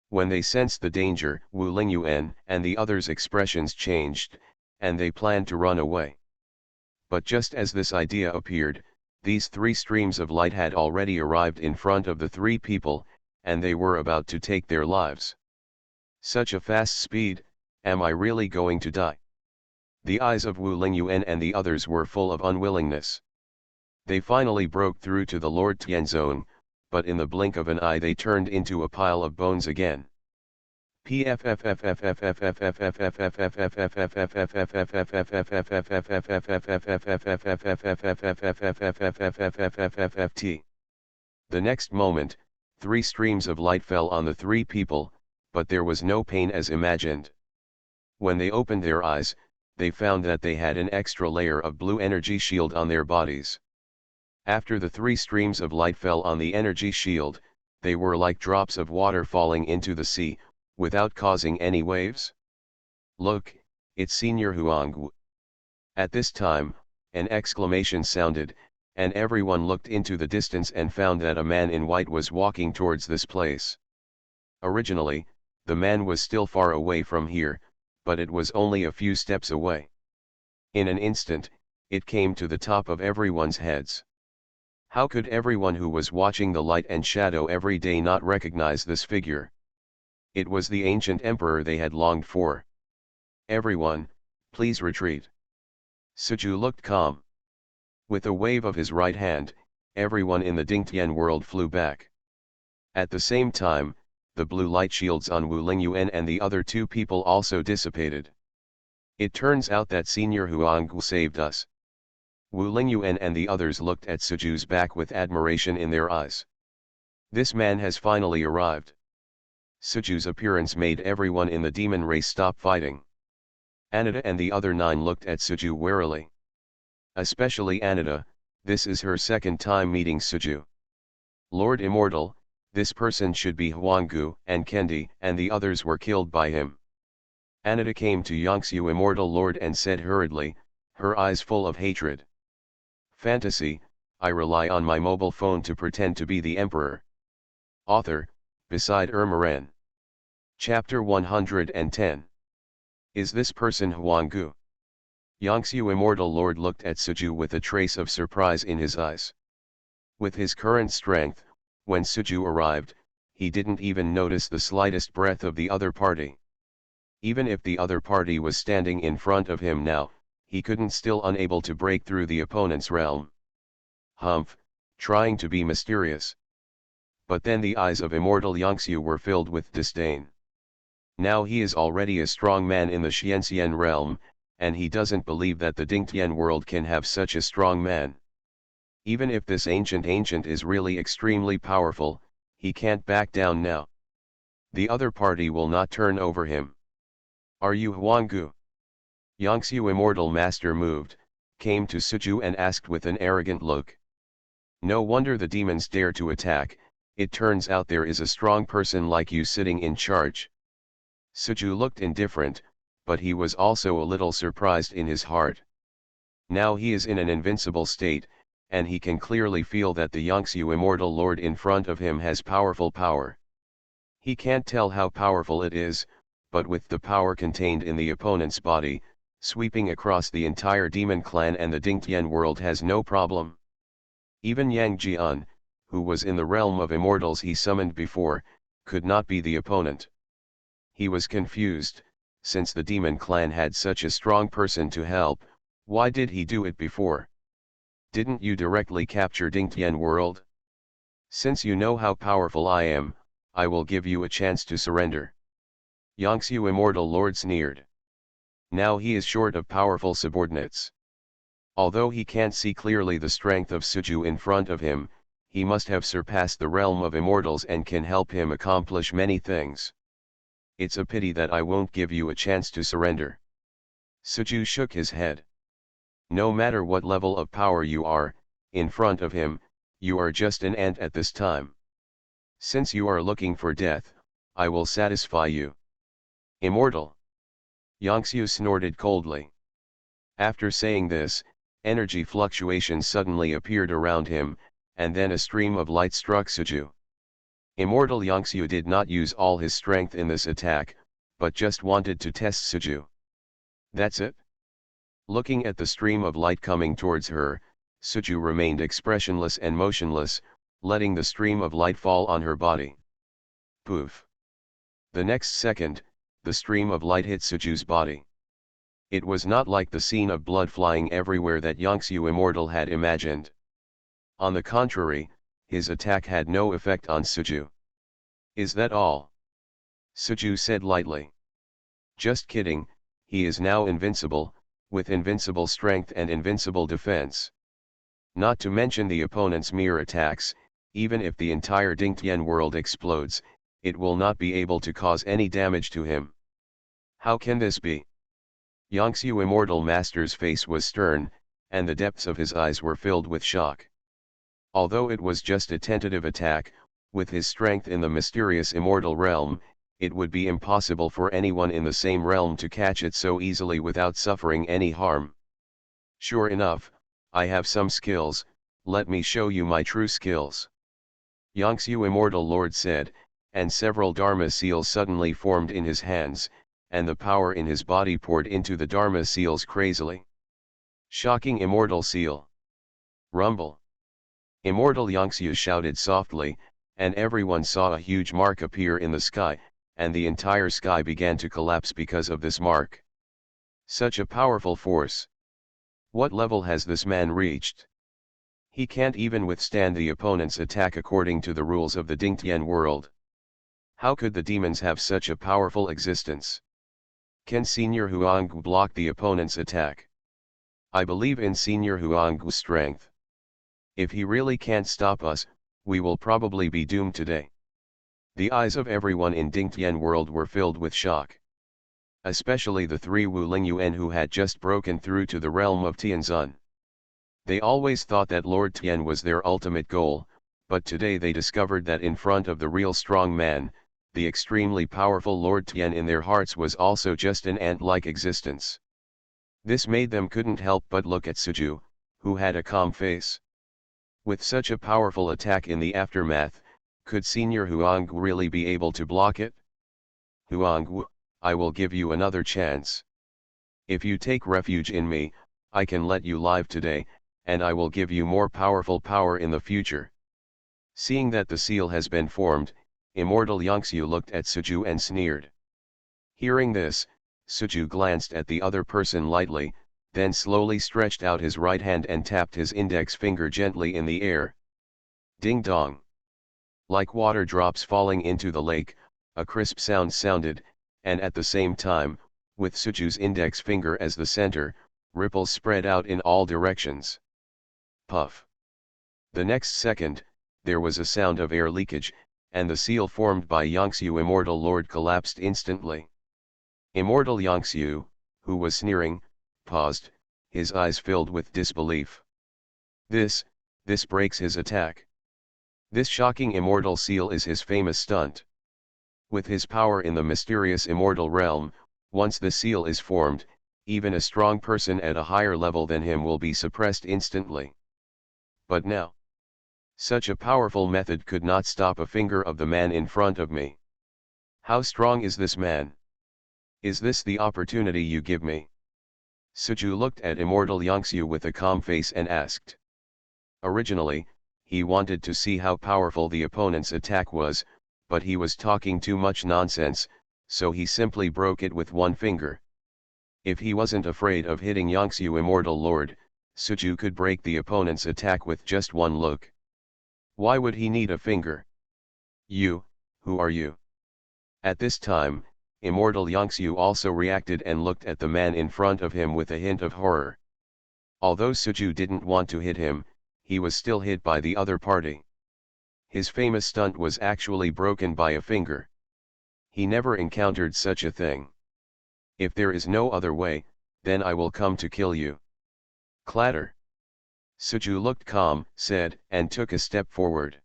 When they sensed the danger, Wu Lingyuan and the others' expressions changed, and they planned to run away. But just as this idea appeared, these 3 streams of light had already arrived in front of the 3 people, and they were about to take their lives. Such a fast speed, am I really going to die? The eyes of Wu Lingyuan and the others were full of unwillingness. They finally broke through to the Lord Tianzong, but in the blink of an eye they turned into a pile of bones again. The next moment, 3 streams of light fell on the 3 people, but there was no pain as imagined. When they opened their eyes, they found that they had an extra layer of blue energy shield on their bodies. After the 3 streams of light fell on the energy shield, they were like drops of water falling into the sea, without causing any waves. Look, it's Senior Huanggu. At this time, an exclamation sounded, and everyone looked into the distance and found that a man in white was walking towards this place. Originally, the man was still far away from here, but it was only a few steps away. In an instant, it came to the top of everyone's heads. How could everyone who was watching the light and shadow every day not recognize this figure? It was the ancient emperor they had longed for. Everyone, please retreat. Suju looked calm. With a wave of his right hand, everyone in the Dingtian world flew back. At the same time, the blue light shields on Wu Lingyuan and the other 2 people also dissipated. It turns out that Senior Huanggu saved us. Wu Lingyuan and the others looked at Suju's back with admiration in their eyes. This man has finally arrived. Suju's appearance made everyone in the demon race stop fighting. Anita and the other 9 looked at Suju warily. Especially Anita, this is her second time meeting Suju. Lord Immortal, this person should be Huanggu, and Kendi and the others were killed by him. Anita came to Yangxiu Immortal Lord and said hurriedly, her eyes full of hatred. Fantasy, I rely on my mobile phone to pretend to be the Emperor. Author, Beside Ermaran. Chapter 110. Is this person Huanggu? Yangxiu Immortal Lord looked at Suju with a trace of surprise in his eyes. With his current strength, when Suju arrived, he didn't even notice the slightest breath of the other party. Even if the other party was standing in front of him now, he couldn't still unable to break through the opponent's realm. Humph, trying to be mysterious. But then the eyes of immortal Yangxiu were filled with disdain. Now he is already a strong man in the Xianxian realm, and he doesn't believe that the Dingtian world can have such a strong man. Even if this ancient is really extremely powerful, he can't back down now. The other party will not turn over him. Are you Huanggu? Yangxiu immortal master moved, came to Suju and asked with an arrogant look. No wonder the demons dare to attack, it turns out there is a strong person like you sitting in charge. Suju looked indifferent, but he was also a little surprised in his heart. Now he is in an invincible state, and he can clearly feel that the Yangxiu immortal lord in front of him has powerful power. He can't tell how powerful it is, but with the power contained in the opponent's body, sweeping across the entire demon clan and the Dingtian world has no problem. Even Yang Jian, who was in the realm of immortals he summoned before, could not be the opponent. He was confused, since the demon clan had such a strong person to help, why did he do it before? Didn't you directly capture Dingtian world? Since you know how powerful I am, I will give you a chance to surrender. Yangxiu immortal lord sneered. Now he is short of powerful subordinates. Although he can't see clearly the strength of Suju in front of him, he must have surpassed the realm of immortals and can help him accomplish many things. It's a pity that I won't give you a chance to surrender. Suju shook his head. No matter what level of power you are, in front of him, you are just an ant at this time. Since you are looking for death, I will satisfy you. Immortal. Yangxiu snorted coldly. After saying this, energy fluctuations suddenly appeared around him, and then a stream of light struck Suju. Immortal Yangxiu did not use all his strength in this attack, but just wanted to test Suju. That's it? Looking at the stream of light coming towards her, Suju remained expressionless and motionless, letting the stream of light fall on her body. Poof! The next second, the stream of light hit Suju's body. It was not like the scene of blood flying everywhere that Yangxiu immortal had imagined. On the contrary, his attack had no effect on Suju. Is that all? Suju said lightly. Just kidding, he is now invincible, with invincible strength and invincible defense. Not to mention the opponent's mere attacks, even if the entire Dingtian world explodes, it will not be able to cause any damage to him. How can this be? Yangxiu immortal master's face was stern, and the depths of his eyes were filled with shock. Although it was just a tentative attack, with his strength in the mysterious immortal realm, it would be impossible for anyone in the same realm to catch it so easily without suffering any harm. Sure enough, I have some skills, let me show you my true skills. Yangxiu immortal lord said, and several Dharma seals suddenly formed in his hands, and the power in his body poured into the Dharma seals crazily. Shocking immortal seal. Rumble. Immortal Yangxiu shouted softly, and everyone saw a huge mark appear in the sky, and the entire sky began to collapse because of this mark. Such a powerful force. What level has this man reached? He can't even withstand the opponent's attack according to the rules of the Dingtian world. How could the demons have such a powerful existence? Can Senior Huanggu block the opponent's attack? I believe in Senior Huanggu's strength. If he really can't stop us, we will probably be doomed today. The eyes of everyone in Dingtian world were filled with shock. Especially the three Wu Lingyuan who had just broken through to the realm of Tianzun. They always thought that Lord Tian was their ultimate goal, but today they discovered that in front of the real strong man, the extremely powerful Lord Tian in their hearts was also just an ant-like existence. This made them couldn't help but look at Suju, who had a calm face. With such a powerful attack in the aftermath, could Senior Huanggu really be able to block it? Huanggu, I will give you another chance. If you take refuge in me, I can let you live today, and I will give you more powerful power in the future. Seeing that the seal has been formed, immortal Yangxiu looked at Suju and sneered. Hearing this, Suju glanced at the other person lightly, then slowly stretched out his right hand and tapped his index finger gently in the air. Ding dong! Like water drops falling into the lake, a crisp sound sounded, and at the same time, with Suju's index finger as the center, ripples spread out in all directions. Puff! The next second, there was a sound of air leakage, and the seal formed by Yangtze Immortal Lord collapsed instantly. Immortal Yangtze, who was sneering, paused, his eyes filled with disbelief. This breaks his attack. This shocking immortal seal is his famous stunt. With his power in the mysterious immortal realm, once the seal is formed, even a strong person at a higher level than him will be suppressed instantly. But now, such a powerful method could not stop a finger of the man in front of me. How strong is this man? Is this the opportunity you give me? Suju looked at Immortal Yangtze with a calm face and asked. Originally, he wanted to see how powerful the opponent's attack was, but he was talking too much nonsense, so he simply broke it with one finger. If he wasn't afraid of hitting Yangtze Immortal Lord, Suju could break the opponent's attack with just one look. Why would he need a finger? You, who are you? At this time, Immortal Yangtze also reacted and looked at the man in front of him with a hint of horror. Although Suju didn't want to hit him, he was still hit by the other party. His famous stunt was actually broken by a finger. He never encountered such a thing. If there is no other way, then I will come to kill you. Clatter. Suju looked calm, said, and took a step forward.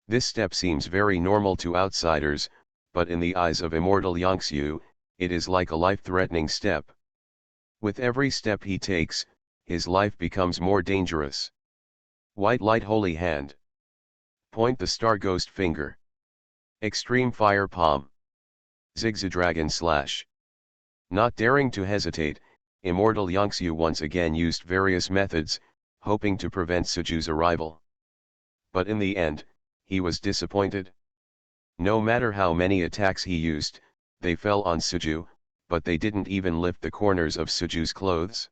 This step seems very normal to outsiders, but in the eyes of Immortal Yangtze, it is like a life-threatening step. With every step he takes, his life becomes more dangerous. White light holy hand. Point the star ghost finger. Extreme fire palm. Zigzadragon slash. Not daring to hesitate, Immortal Yangtze once again used various methods, hoping to prevent Suju's arrival. But in the end, he was disappointed. No matter how many attacks he used, they fell on Suju, but they didn't even lift the corners of Suju's clothes.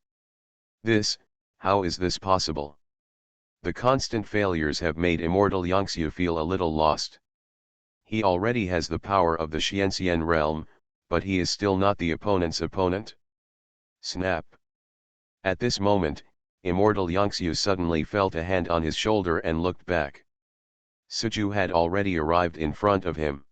How is this possible? The constant failures have made Immortal Yangtze feel a little lost. He already has the power of the Xianxian realm, but he is still not the opponent's opponent. Snap! At this moment, Immortal Yangtze suddenly felt a hand on his shoulder and looked back. Suju had already arrived in front of him.